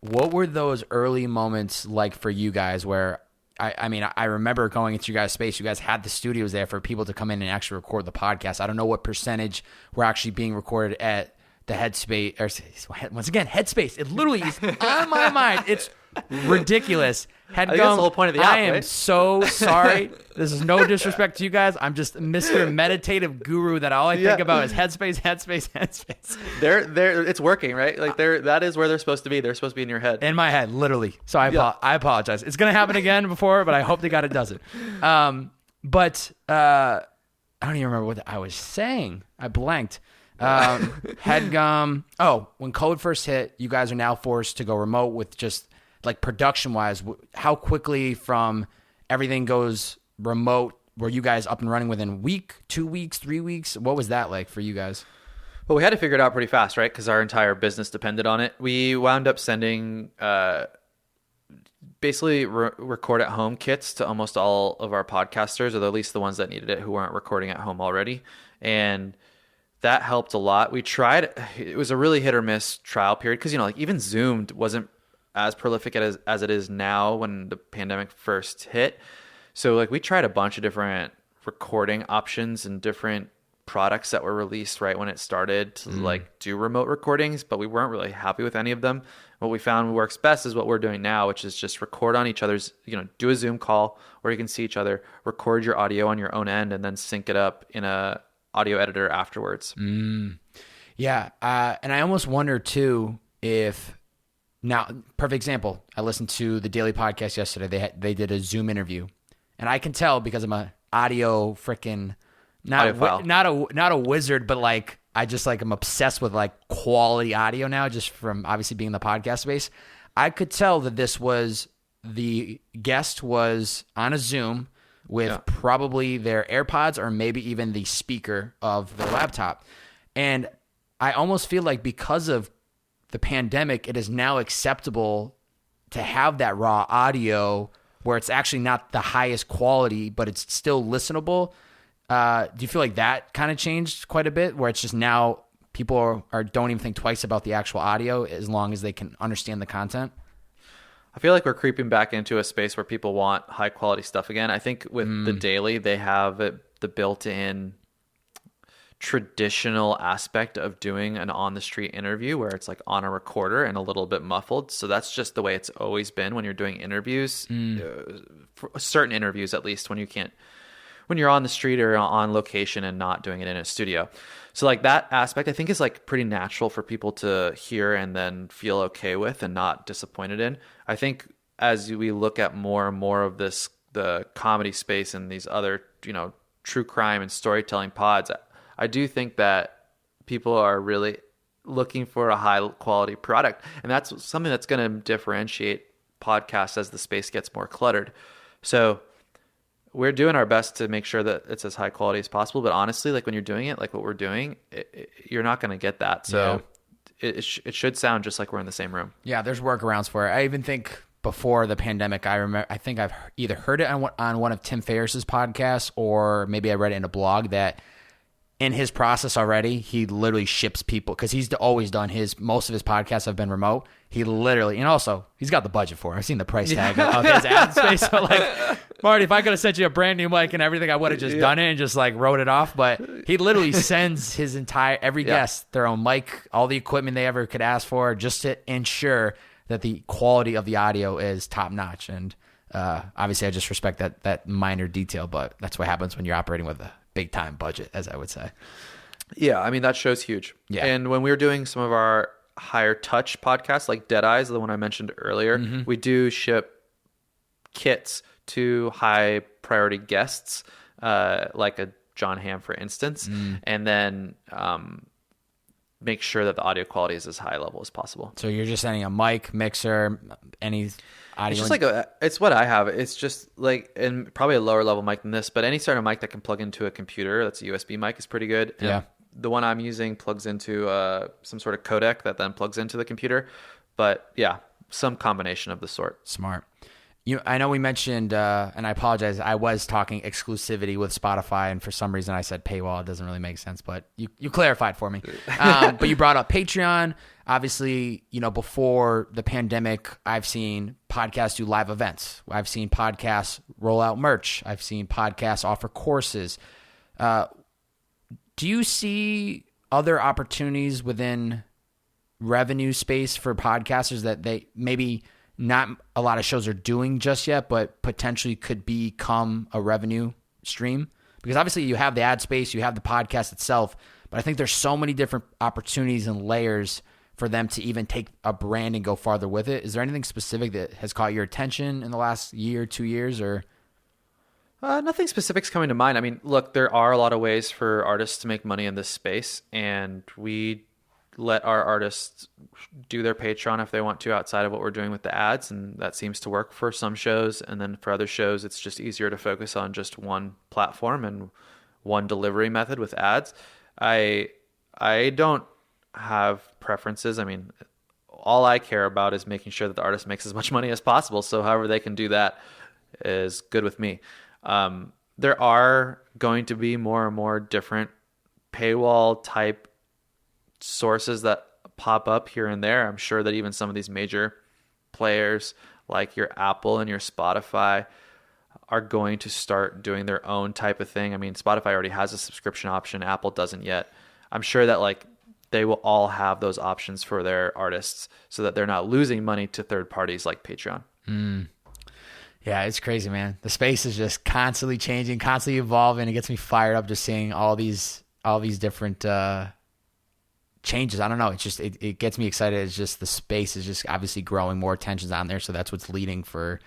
what were those early moments like for you guys where I remember going into you guys' space. You guys had the studios there for people to come in and actually record the podcast. I don't know what percentage were actually being recorded at the Headspace. Or once again, Headspace. It literally is on my mind. It's ridiculous. Headgum, I think that's the whole point of the app, I am so sorry. This is no disrespect to you guys. I'm just Mr. Meditative Guru that all I think about is Headspace. It's working, right? Like that is where they're supposed to be. They're supposed to be in your head. In my head, literally. So I apologize. It's gonna happen again before, but I hope to God it doesn't. But I don't even remember what I was saying. I blanked. Headgum. Oh, when COVID first hit, you guys are now forced to go remote with just like production wise. How quickly from everything goes remote, were you guys up and running within a week, 2 weeks, 3 weeks? What was that like for you guys? Well, we had to figure it out pretty fast, right? Because our entire business depended on it. We wound up sending basically record at home kits to almost all of our podcasters, or at least the ones that needed it who weren't recording at home already. And that helped a lot. We tried, it was a really hit or miss trial period because, like even Zoom wasn't as prolific as it is now when the pandemic first hit. So like we tried a bunch of different recording options and different products that were released right when it started to like do remote recordings, but we weren't really happy with any of them. What we found works best is what we're doing now, which is just record on each other's, do a Zoom call where you can see each other, record your audio on your own end, and then sync it up in a audio editor afterwards. Yeah. And I almost wonder too, if now, perfect example, I listened to the Daily Podcast yesterday. They did a Zoom interview, and I can tell because I'm a audio freaking not a wizard, but like I just like I'm obsessed with like quality audio now, just from obviously being in the podcast space. I could tell that the guest was on a Zoom with probably their AirPods or maybe even the speaker of their laptop. And I almost feel like because of the pandemic, it is now acceptable to have that raw audio where it's actually not the highest quality, but it's still listenable. Do you feel like that kind of changed quite a bit, where it's just now people don't even think twice about the actual audio as long as they can understand the content? I feel like we're creeping back into a space where people want high quality stuff again. I think with the Daily, they have the built-in traditional aspect of doing an on the street interview where it's like on a recorder and a little bit muffled. So that's just the way it's always been when you're doing interviews, for certain interviews, at least when you're on the street or on location and not doing it in a studio. So like that aspect I think is like pretty natural for people to hear and then feel okay with and not disappointed in. I think as we look at more and more of this, the comedy space and these other, true crime and storytelling pods, I do think that people are really looking for a high quality product. And that's something that's going to differentiate podcasts as the space gets more cluttered. So we're doing our best to make sure that it's as high quality as possible. But honestly, like when you're doing it, like what we're doing, you're not going to get that. So it should sound just like we're in the same room. Yeah, there's workarounds for it. I even think before the pandemic, I think I've either heard it on one of Tim Ferriss's podcasts, or maybe I read it in a blog that in his process already, he literally ships people, because he's always done most of his podcasts have been remote. He literally, and also he's got the budget for it. I've seen the price tag of his ad space. So like, Marty, if I could have sent you a brand new mic and everything, I would have just done it and just like wrote it off. But he literally sends his every guest their own mic, all the equipment they ever could ask for, just to ensure that the quality of the audio is top notch. And obviously I just respect that minor detail, but that's what happens when you're operating with a big time budget, as I would say. Yeah, I mean, that show's huge. Yeah. And when we were doing some of our higher touch podcasts, like Dead Eyes, the one I mentioned earlier, we do ship kits to high priority guests, like a John Hamm, for instance, and then make sure that the audio quality is as high level as possible. So you're just sending a mic, mixer, any audio? It's just it's what I have. It's just like, and probably a lower level mic than this, but any sort of mic that can plug into a computer, that's a USB mic, is pretty good. And yeah. The one I'm using plugs into some sort of codec that then plugs into the computer. But yeah, some combination of the sort. Smart. I know we mentioned, and I apologize, I was talking exclusivity with Spotify, and for some reason I said paywall. It doesn't really make sense, but you clarified for me. But you brought up Patreon. Obviously, before the pandemic, I've seen podcasts do live events. I've seen podcasts roll out merch. I've seen podcasts offer courses. Do you see other opportunities within revenue space for podcasters that they maybe not a lot of shows are doing just yet, but potentially could become a revenue stream? Because obviously you have the ad space, you have the podcast itself, but I think there's so many different opportunities and layers for them to even take a brand and go farther with it. Is there anything specific that has caught your attention in the last year, 2 years, or? Nothing specific's coming to mind. I mean, look, there are a lot of ways for artists to make money in this space, and we let our artists do their Patreon if they want to outside of what we're doing with the ads. And that seems to work for some shows. And then for other shows, it's just easier to focus on just one platform and one delivery method with ads. I don't have preferences. I mean, all I care about is making sure that the artist makes as much money as possible. So however they can do that is good with me. There are going to be more and more different paywall type sources that pop up here and there. I'm sure that even some of these major players like your Apple and your Spotify are going to start doing their own type of thing. I mean, Spotify already has a subscription option. Apple doesn't yet. I'm sure that like they will all have those options for their artists so that they're not losing money to third parties like Patreon. Yeah, it's crazy, man. The space is just constantly changing, constantly evolving. It gets me fired up just seeing all these different changes. I don't know. It's just it gets me excited. It's just the space is just obviously growing, more attention's on there, so that's what's leading for,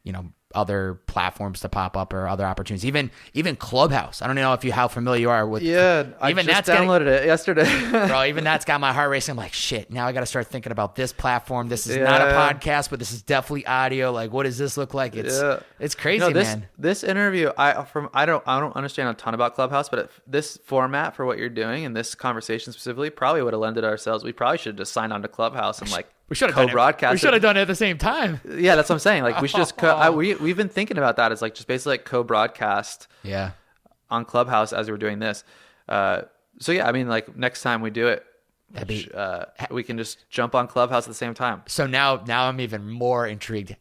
you know, other platforms to pop up or other opportunities. Even Clubhouse. I don't know how familiar you are with. Yeah, I just downloaded it yesterday. Bro, even that's got my heart racing. I'm like, shit. Now I got to start thinking about this platform. This is not a podcast, but this is definitely audio. Like, what does this look like? It's crazy, man. This interview, I don't understand a ton about Clubhouse, but this format for what you're doing and this conversation specifically probably would have lended ourselves. We probably should have just signed on to Clubhouse and like. We should have co-broadcast. We should have done it at the same time. Yeah, that's what I'm saying. Like we should just we've been thinking about that. It's like just basically like co-broadcast. Yeah. On Clubhouse as we were doing this. So yeah, I mean, like next time we do it, we can just jump on Clubhouse at the same time. So now I'm even more intrigued.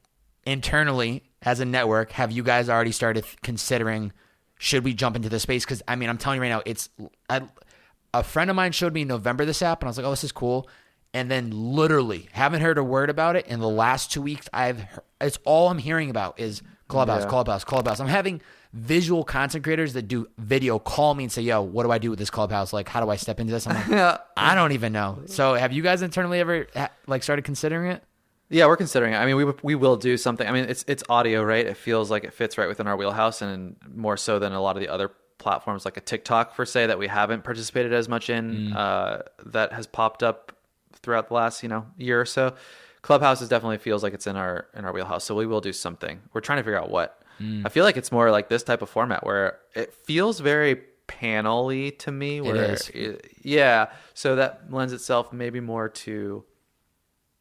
Internally, as a network, have you guys already started considering should we jump into this space? Because I mean, I'm telling you right now, a friend of mine showed me in November this app, and I was like, oh, this is cool. And then literally haven't heard a word about it in the last 2 weeks. It's all I'm hearing about is Clubhouse, Clubhouse. I'm having visual content creators that do video call me and say, yo, what do I do with this Clubhouse? Like, how do I step into this? I'm like, I don't even know. So have you guys internally ever like started considering it? Yeah, we're considering it. I mean, we will do something. I mean, it's audio, right? It feels like it fits right within our wheelhouse, and more so than a lot of the other platforms like a TikTok, per se, that we haven't participated as much in, that has popped up throughout the last, year or so. Clubhouse definitely feels like it's in our wheelhouse, so we will do something. We're trying to figure out what. I feel like it's more like this type of format where it feels very panel-y to me. Where it is. Yeah, so that lends itself maybe more to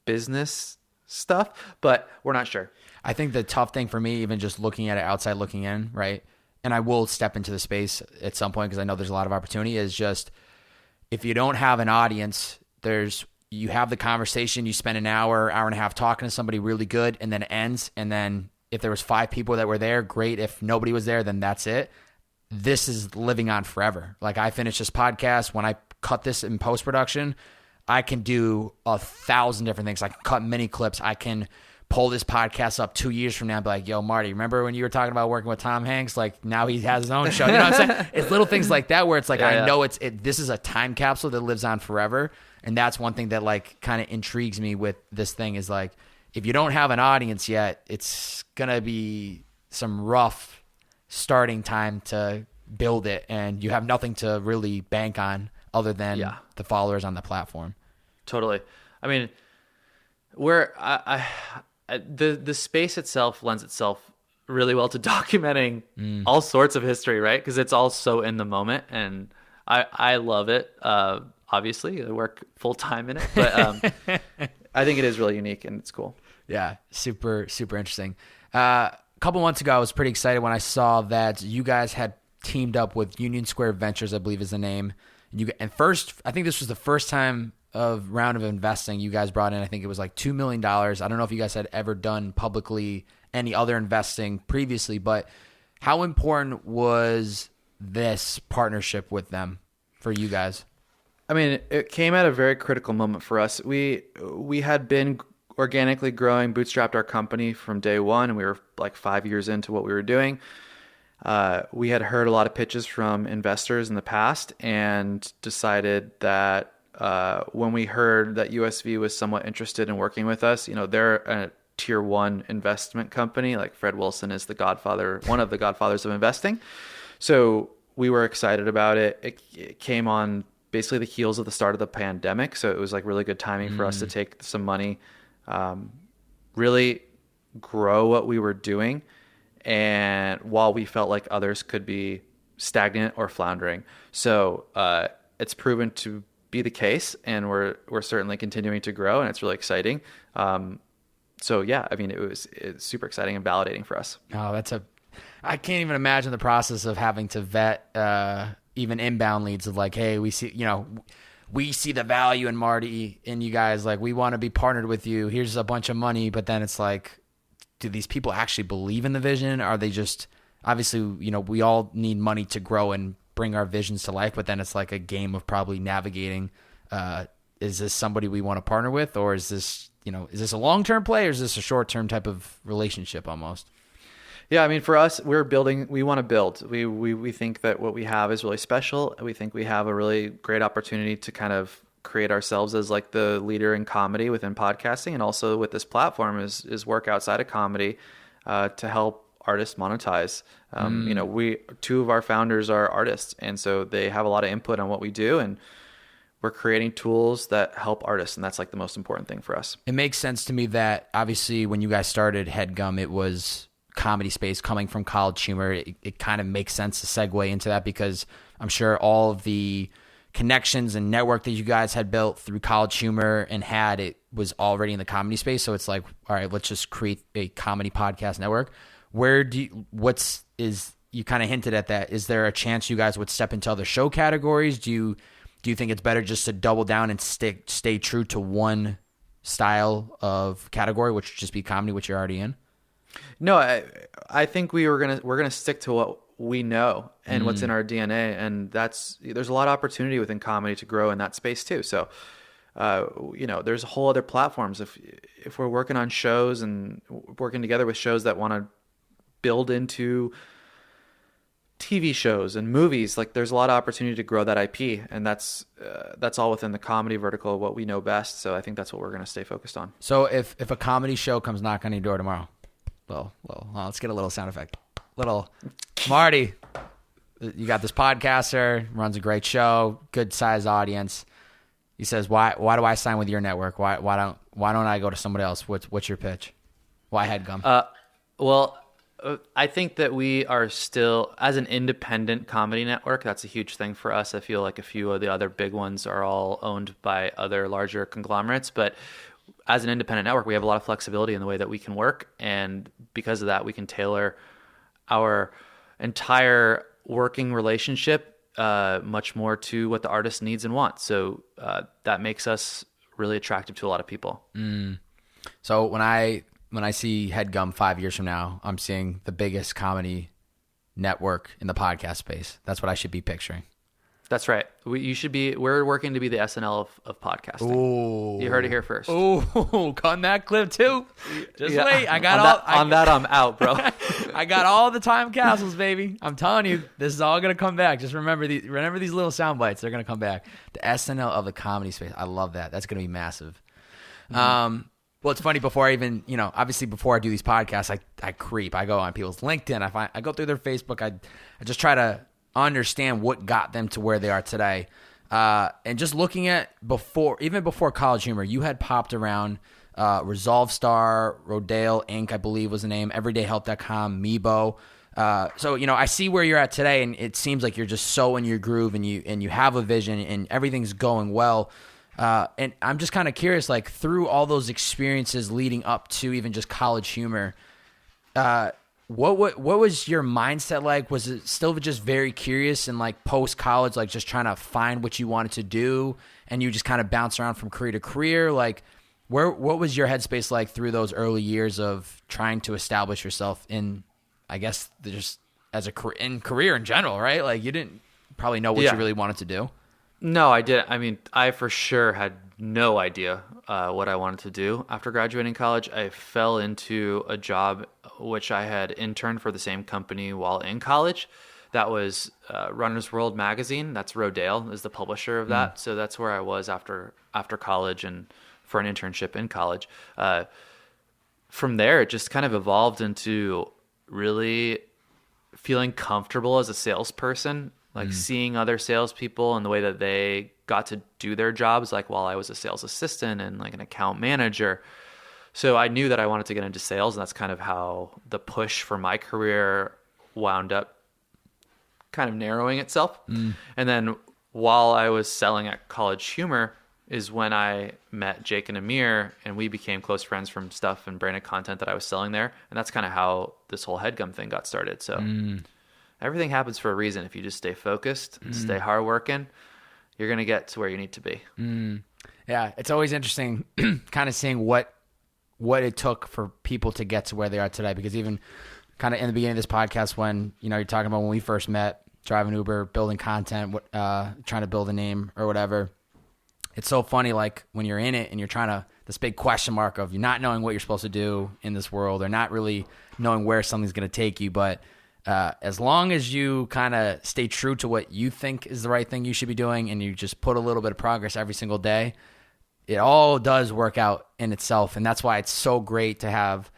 business stuff, but we're not sure. I think the tough thing for me, even just looking at it outside looking in, right? And I will step into the space at some point because I know there's a lot of opportunity, is just if you don't have an audience, you have the conversation, you spend an hour and a half talking to somebody really good, and then it ends. And then if there was 5 people that were there, great. If nobody was there, then that's it. This is living on forever. Like I finish this podcast, when I cut this in post-production, I can do 1,000 different things. I can cut mini clips. I can pull this podcast up 2 years from now and be like, yo, Marty, remember when you were talking about working with Tom Hanks? Like now he has his own show. You know what I'm saying? It's little things like that where it's like, I know this is a time capsule that lives on forever. And that's one thing that like kind of intrigues me with this thing is like, if you don't have an audience yet, it's going to be some rough starting time to build it. And you have nothing to really bank on other than the followers on the platform. Totally. I mean, the space itself lends itself really well to documenting all sorts of history, right? Because it's all so in the moment. And I love it. Obviously, I work full time in it, but I think it is really unique and it's cool. Yeah, super, super interesting. A couple months ago, I was pretty excited when I saw that you guys had teamed up with Union Square Ventures, I believe is the name. And first, I think this was the first time of round of investing you guys brought in. I think it was like $2 million. I don't know if you guys had ever done publicly any other investing previously, but how important was this partnership with them for you guys? I mean, it came at a very critical moment for us. We had been organically growing, bootstrapped our company from day one, and we were like 5 years into what we were doing. We had heard a lot of pitches from investors in the past and decided that when we heard that USV was somewhat interested in working with us, they're a tier 1 investment company. Like Fred Wilson is one of the godfathers of investing. So we were excited about it. It came on basically the heels of the start of the pandemic. So it was like really good timing for us to take some money, really grow what we were doing. And while we felt like others could be stagnant or floundering. So it's proven to be the case, and we're certainly continuing to grow, and it's really exciting. So yeah, I mean, it's super exciting and validating for us. Oh, I can't even imagine the process of having to vet even inbound leads of like, hey, we see the value in Marty and you guys, like, we want to be partnered with you. Here's a bunch of money. But then it's like, do these people actually believe in the vision? Are they just, obviously, we all need money to grow and bring our visions to life, but then it's like a game of probably navigating, is this somebody we want to partner with, or is this a long-term play, or is this a short-term type of relationship almost? Yeah, I mean, for us, we want to build. We think that what we have is really special. We think we have a really great opportunity to kind of create ourselves as like the leader in comedy within podcasting, and also with this platform is work outside of comedy to help artists monetize. Two of our founders are artists, and so they have a lot of input on what we do, and we're creating tools that help artists, and that's like the most important thing for us. It makes sense to me that obviously when you guys started Headgum, it was comedy space coming from College Humor. It kind of makes sense to segue into that, because I'm sure all of the connections and network that you guys had built through College Humor and it was already in the comedy space. So it's like, all right, let's just create a comedy podcast network. You kind of hinted at that. Is there a chance you guys would step into other show categories? Do you think it's better just to double down and stay true to one style of category, which would just be comedy, which you're already in? No, I think we're gonna stick to what we know and what's in our DNA, and there's a lot of opportunity within comedy to grow in that space too. So, there's a whole other platforms if we're working on shows and working together with shows that want to build into TV shows and movies. Like, there's a lot of opportunity to grow that IP, and that's all within the comedy vertical, what we know best. So I think that's what we're going to stay focused on. So if a comedy show comes knocking on your door tomorrow, well, let's get a little sound effect. Little Marty, you got this podcaster, runs a great show, good sized audience. He says, why do I sign with your network? Why don't I go to somebody else? What's your pitch? Why Headgum? I think that we are still, as an independent comedy network, that's a huge thing for us. I feel like a few of the other big ones are all owned by other larger conglomerates, but as an independent network, we have a lot of flexibility in the way that we can work, and because of that, we can tailor our entire working relationship much more to what the artist needs and wants. So that makes us really attractive to a lot of people. So when I see Headgum 5 years from now, I'm seeing the biggest comedy network in the podcast space. That's what I should be picturing. That's right. We're working to be the SNL of podcasting. Ooh. You heard it here first. Ooh, cutting that clip too. Just wait. I got I'm out, bro. I got all the time capsules, baby. I'm telling you, this is all gonna come back. Just remember these little sound bites. They're gonna come back. The SNL of the comedy space. I love that. That's gonna be massive. Well, it's funny, before I even, obviously before I do these podcasts, I creep. I go on people's LinkedIn. I go through their Facebook. I just try to understand what got them to where they are today. And just looking at even before College Humor, you had popped around Resolve Star, Rodale Inc., I believe was the name, everydayhelp.com, Meebo. So, I see where you're at today, and it seems like you're just so in your groove, and you have a vision and everything's going well. And I'm just kind of curious, like, through all those experiences leading up to even just College Humor, what was your mindset like? Was it still just very curious and like post college, like just trying to find what you wanted to do, and you just kind of bounce around from career to career? Like, what was your headspace like through those early years of trying to establish yourself in, I guess, just as in career in general, right? Like, you didn't probably know what you really wanted to do. No, I didn't. I mean, I for sure had no idea what I wanted to do after graduating college. I fell into a job which I had interned for the same company while in college. That was Runner's World magazine. That's Rodale is the publisher of that. So that's where I was after college, and for an internship in college. From there, it just kind of evolved into really feeling comfortable as a salesperson like seeing other salespeople and the way that they got to do their jobs, like while I was a sales assistant and like an account manager. So I knew that I wanted to get into sales, and that's kind of how the push for my career wound up kind of narrowing itself. And then while I was selling at College Humor is when I met Jake and Amir, and we became close friends from stuff and branded content that I was selling there. And that's kind of how this whole Headgum thing got started. So everything happens for a reason. If you just stay focused and stay hardworking, you're going to get to where you need to be. Yeah, it's always interesting kind of seeing what it took for people to get to where they are today. Because even kind of in the beginning of this podcast, when, you know, you're talking about when we first met, driving Uber, building content, trying to build a name or whatever. It's so funny, like when you're in it and you're trying to, this big question mark of you not knowing what you're supposed to do in this world, or not really knowing where something's going to take you. But as long as you kind of stay true to what you think is the right thing you should be doing, and you just put a little bit of progress every single day, it all does work out in itself. And that's why it's so great to have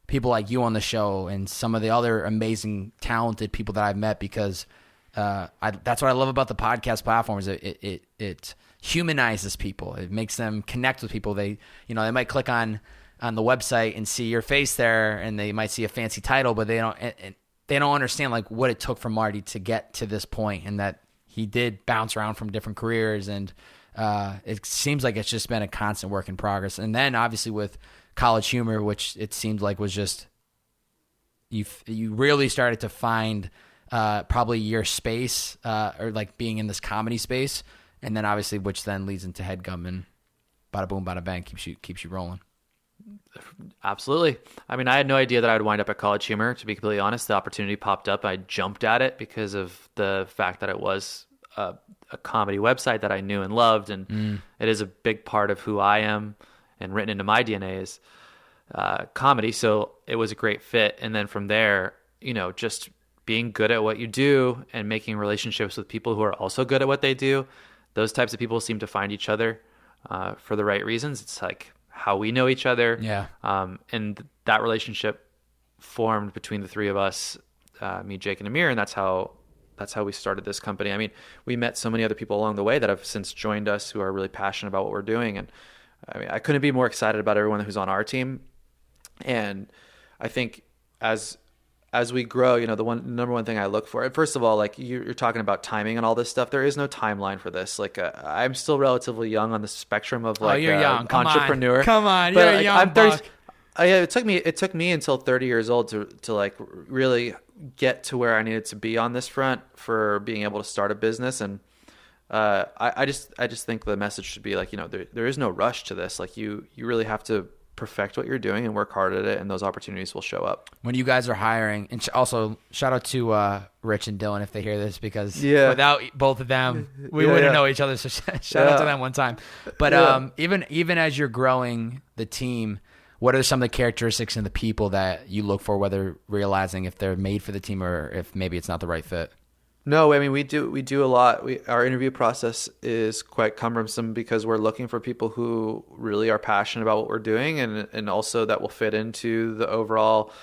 people like you on the show and some of the other amazing, talented people that I've met, because that's what I love about the podcast platform is it humanizes people. It makes them connect with people. They might click on the website and see your face there, and they might see a fancy title, but they don't understand like what it took for Marty to get to this point, and that he did bounce around from different careers. And it seems like it's just been a constant work in progress. And then obviously with College Humor, which it seemed like was just, you really started to find probably your space, or like being in this comedy space. And then obviously, which then leads into Headgum, and bada boom, bada bang, keeps you rolling. Absolutely. I mean, I had no idea that I would wind up at College Humor, to be completely honest. The opportunity popped up. I jumped at it because of the fact that it was a comedy website that I knew and loved. And it is a big part of who I am, and written into my DNA is comedy. So it was a great fit. And then from there, just being good at what you do and making relationships with people who are also good at what they do. Those types of people seem to find each other for the right reasons. It's like how we know each other. Yeah. And that relationship formed between the three of us, me, Jake, and Amir, and that's how we started this company. I mean, we met so many other people along the way that have since joined us who are really passionate about what we're doing. And I mean, I couldn't be more excited about everyone who's on our team. And I think as we grow, the number one thing I look for, first of all, like you're talking about timing and all this stuff. There is no timeline for this. Like I'm still relatively young on the spectrum of like you're young. Entrepreneur. Come on, but you're like, young. I'm 30. Yeah, it took me until 30 years old to like really get to where I needed to be on this front for being able to start a business. And I just think the message should be like, there is no rush to this. Like you really have to perfect what you're doing and work hard at it, and those opportunities will show up. When you guys are hiring, and also shout out to Rich and Dylan if they hear this, because without both of them, we wouldn't know each other. So shout out to them one time. But even as you're growing the team, what are some of the characteristics and the people that you look for, whether realizing if they're made for the team or if maybe it's not the right fit? No, I mean, we do a lot. Our interview process is quite cumbersome because we're looking for people who really are passionate about what we're doing, and also that will fit into the overall,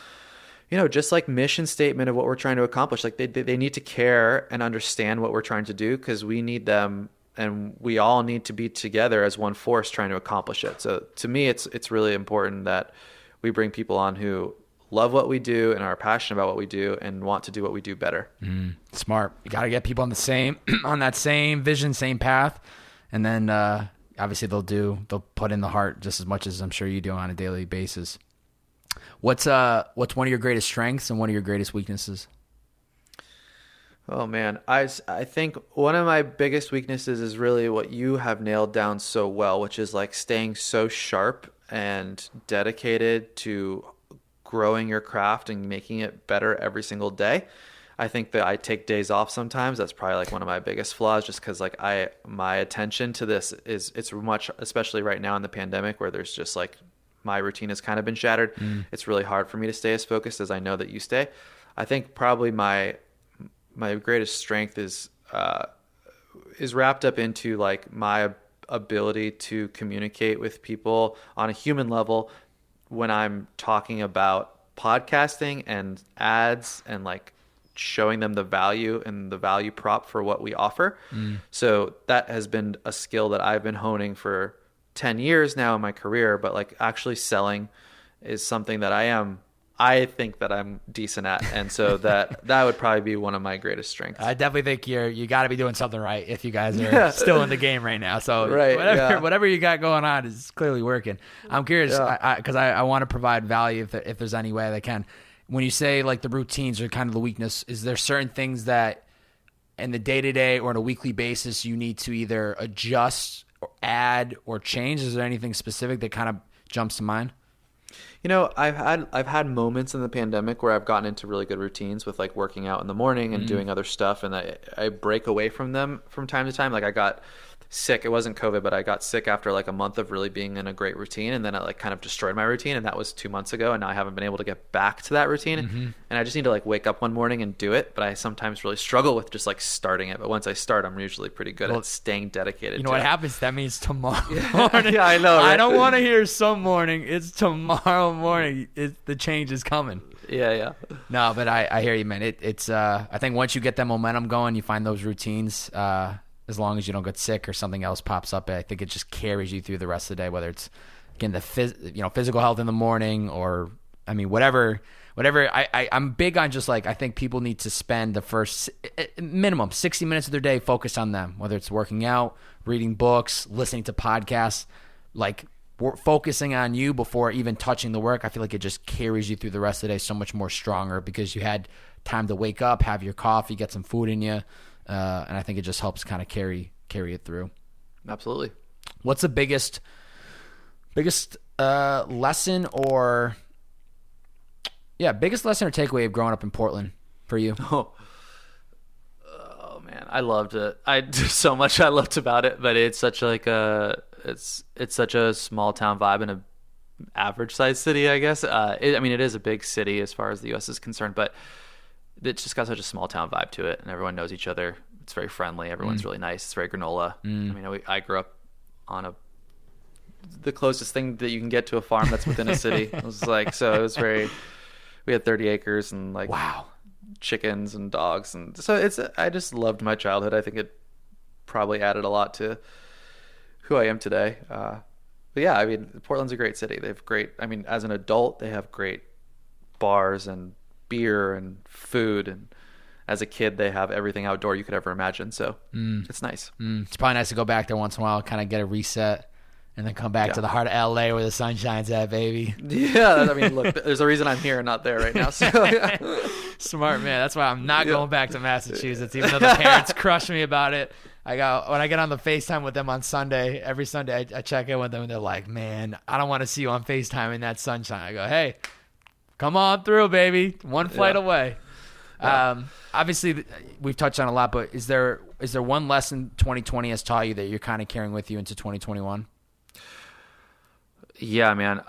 just like mission statement of what we're trying to accomplish. Like they need to care and understand what we're trying to do, because we need them, and we all need to be together as one force trying to accomplish it. So to me, it's really important that we bring people on who love what we do and are passionate about what we do and want to do what we do better. Smart. You got to get people on that same vision, same path. And then obviously they'll put in the heart just as much as I'm sure you do on a daily basis. What's one of your greatest strengths and one of your greatest weaknesses? Oh man, I think one of my biggest weaknesses is really what you have nailed down so well, which is like staying so sharp and dedicated to growing your craft and making it better every single day. I think that I take days off sometimes. That's probably like one of my biggest flaws, just because like my attention to this it's much, especially right now in the pandemic where there's just like my routine has kind of been shattered. It's really hard for me to stay as focused as I know that you stay. I think probably my greatest strength is wrapped up into like my ability to communicate with people on a human level when I'm talking about podcasting and ads and like showing them the value and the value prop for what we offer. So that has been a skill that I've been honing for 10 years now in my career, but like actually selling is something that I think that I'm decent at. And so that would probably be one of my greatest strengths. I definitely think you got to be doing something right if you guys are still in the game right now. So whatever you got going on is clearly working. I'm curious because I want to provide value if there's any way that I can. When you say like the routines are kind of the weakness, is there certain things that in the day-to-day or on a weekly basis you need to either adjust or add or change? Is there anything specific that kind of jumps to mind? You know, I've had moments in the pandemic where I've gotten into really good routines with like working out in the morning and doing other stuff, and I break away from them from time to time. Like I got sick. It wasn't COVID, but I got sick after like a month of really being in a great routine, and then I like kind of destroyed my routine, and that was 2 months ago, and now I haven't been able to get back to that routine. And I just need to like wake up one morning and do it, but I sometimes really struggle with just like starting it. But once I start, I'm usually pretty good at staying dedicated. You know what happens? That means tomorrow morning. Yeah, I know. Right? I don't want to hear some morning. It's tomorrow morning. The change is coming. Yeah. No, but I hear you, man. It's I think once you get that momentum going, you find those routines. As long as you don't get sick or something else pops up, I think it just carries you through the rest of the day. Whether it's again the physical health in the morning, or I mean whatever. I'm big on just like I think people need to spend the first minimum 60 minutes of their day focused on them. Whether it's working out, reading books, listening to podcasts, like focusing on you before even touching the work. I feel like it just carries you through the rest of the day so much more stronger because you had time to wake up, have your coffee, get some food in you. And I think it just helps kind of carry it through. Absolutely. What's the biggest lesson or takeaway of growing up in Portland for you? Oh man, I loved it. There's so much I loved about it, but it's such like it's such a small town vibe in a average sized city, I guess. It is a big city as far as the U.S. is concerned, but it's just got such a small town vibe to it, and everyone knows each other. It's very friendly. Everyone's really nice. It's very granola. I mean, I grew up on the closest thing that you can get to a farm that's within a city. It was like, so it was very, we had 30 acres and like chickens and dogs. And so I just loved my childhood. I think it probably added a lot to who I am today. But yeah, I mean, Portland's a great city. They have as an adult, they have great bars and beer and food, and as a kid they have everything outdoor you could ever imagine, so it's nice. It's probably nice to go back there once in a while, kind of get a reset, and then come back to the heart of LA where the sun shines at, baby. I mean, look, there's a reason I'm here and not there right now, so Smart man. That's why I'm not going back to Massachusetts, even though the parents crush me about it. When I get on the FaceTime with them on Sunday, every Sunday I check in with them, and they're like, man, I don't want to see you on FaceTime in that sunshine. I go, hey, come on through, baby. One flight away. Obviously, we've touched on a lot, but is there one lesson 2020 has taught you that you're kind of carrying with you into 2021? Yeah, man.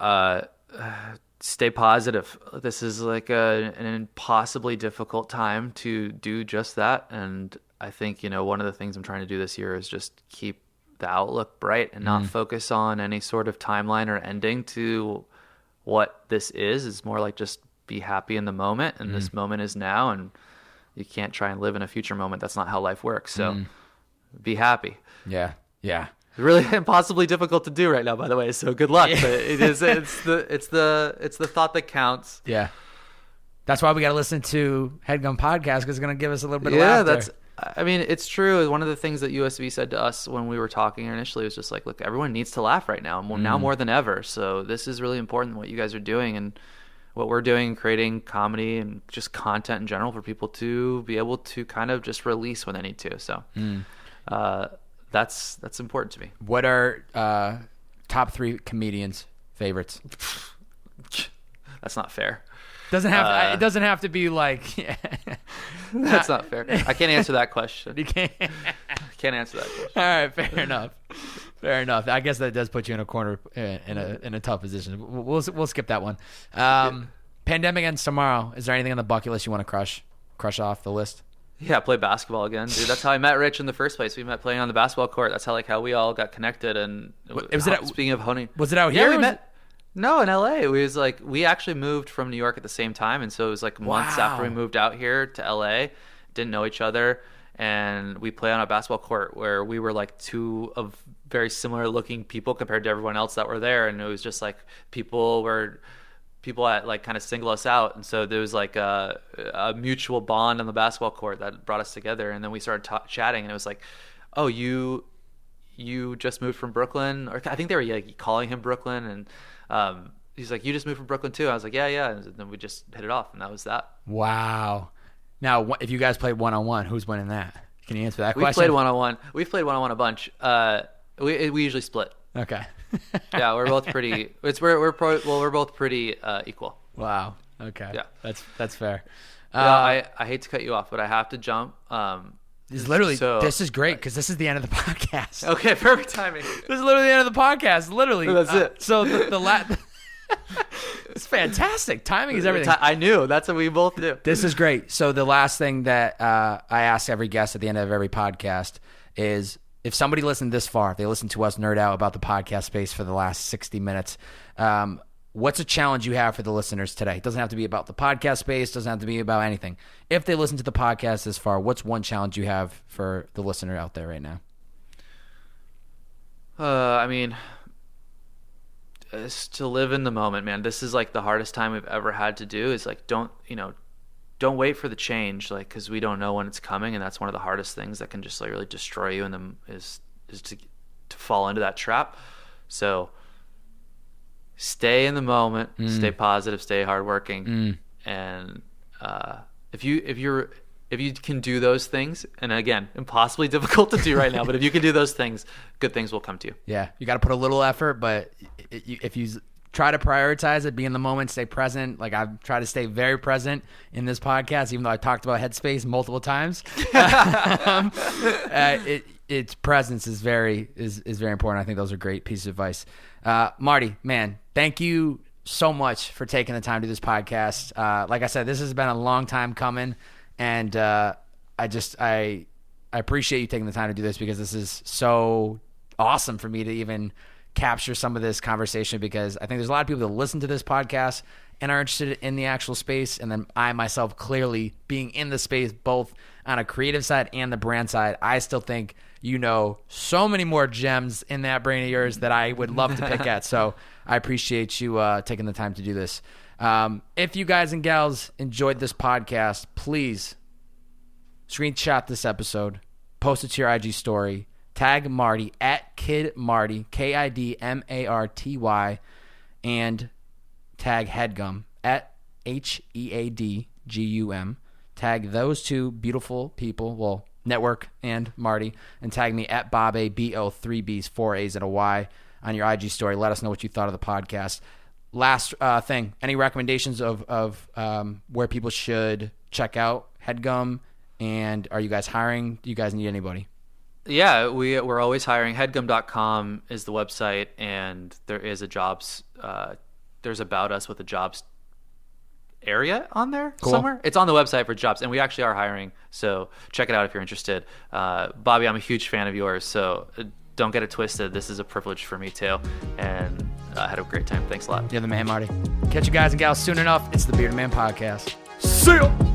Stay positive. This is like an impossibly difficult time to do just that. And I think, one of the things I'm trying to do this year is just keep the outlook bright and not focus on any sort of timeline or ending to what this is. It's more like just be happy in the moment, and this moment is now, and you can't try and live in a future moment. That's not how life works. So be happy. Yeah. It's really impossibly difficult to do right now, by the way. So good luck. But it's the thought that counts. Yeah. That's why we got to listen to Headgum podcast, because it's going to give us a little bit of laughter. It's true. One of the things that USV said to us when we were talking initially was just like, look, everyone needs to laugh right now, now more than ever. So this is really important, what you guys are doing and what we're doing, creating comedy and just content in general for people to be able to kind of just release when they need to. So that's important to me. What are top 3 comedians' favorites? That's not fair. It doesn't have to be like. That's not fair. I can't answer that question. You can't. Can't answer that question. All right, fair enough. I guess that does put you in a corner in a tough position. We'll skip that one. Pandemic ends tomorrow. Is there anything on the bucket list you want to crush off the list? Yeah, play basketball again, dude. That's how I met Rich in the first place. We met playing on the basketball court. That's how we all got connected. And speaking of honing, was it out here? Yeah, we met. No, in LA. We actually moved from New York at the same time, and so it was like months after we moved out here to LA. Didn't know each other, and we played on a basketball court where we were like two of very similar looking people compared to everyone else that were there, and it was just like people that like kind of single us out, and so there was like a mutual bond on the basketball court that brought us together, and then we started chatting, and it was like, oh, you just moved from Brooklyn, or I think they were like calling him Brooklyn, and he's like, you just moved from Brooklyn too. I was like, yeah, and then we just hit it off, and that was that. Wow. Now, if you guys played one-on-one, who's winning that? Can you answer that question? We've played one-on-one a bunch. We usually split. Okay. Yeah, we're both pretty. We're both pretty equal. Wow. Okay. Yeah, that's fair. I hate to cut you off, but I have to jump. This is great because this is the end of the podcast. Okay, perfect timing. This is literally the end of the podcast. Literally, that's it. So the it's fantastic. Timing is everything. I knew. That's what we both do. This is great. So the last thing that I ask every guest at the end of every podcast is, if somebody listened this far, if they listened to us nerd out about the podcast space for the last 60 minutes, what's a challenge you have for the listeners today? It doesn't have to be about the podcast space. Doesn't have to be about anything. If they listen to the podcast this far, what's one challenge you have for the listener out there right now? I mean, is to live in the moment, man. This is like the hardest time we've ever had to do. Is like, don't wait for the change, like, because we don't know when it's coming, and that's one of the hardest things that can just like really destroy you, and then is to fall into that trap. So stay in the moment, stay positive, stay hardworking, and if you can do those things, and again, impossibly difficult to do right now, but if you can do those things, good things will come to you. Yeah, you got to put a little effort, but if you try to prioritize it, be in the moment, stay present. Like, I've tried to stay very present in this podcast, even though I talked about headspace multiple times. Its presence is very important. I think those are great pieces of advice. Marty, man, thank you so much for taking the time to do this podcast. Like I said, this has been a long time coming, and I appreciate you taking the time to do this, because this is so awesome for me to even capture some of this conversation, because I think there's a lot of people that listen to this podcast and are interested in the actual space. And then I myself, clearly being in the space, both on a creative side and the brand side, I still think so many more gems in that brain of yours that I would love to pick at. So I appreciate you taking the time to do this. If you guys and gals enjoyed this podcast, please screenshot this episode, post it to your IG story, tag Marty at KidMarty, KidMarty, and tag Headgum at HEADGUM. Tag those two beautiful people, well, Network and Marty, and tag me at Bob BO, 3 B's, 4 A's, and a Y on your IG story. Let us know what you thought of the podcast. Last thing, any recommendations of where people should check out Headgum, and are you guys hiring? Do you guys need anybody? Yeah, we're always hiring. Headgum.com is the website, and there is a jobs. There's about us with a jobs area on there somewhere. It's on the website for jobs, and we actually are hiring. So check it out if you're interested. Bobby, I'm a huge fan of yours, so don't get it twisted. This is a privilege for me too, and I had a great time. Thanks a lot. You're the man, Marty. Catch you guys and gals soon enough. It's the Bearded Man Podcast. See ya.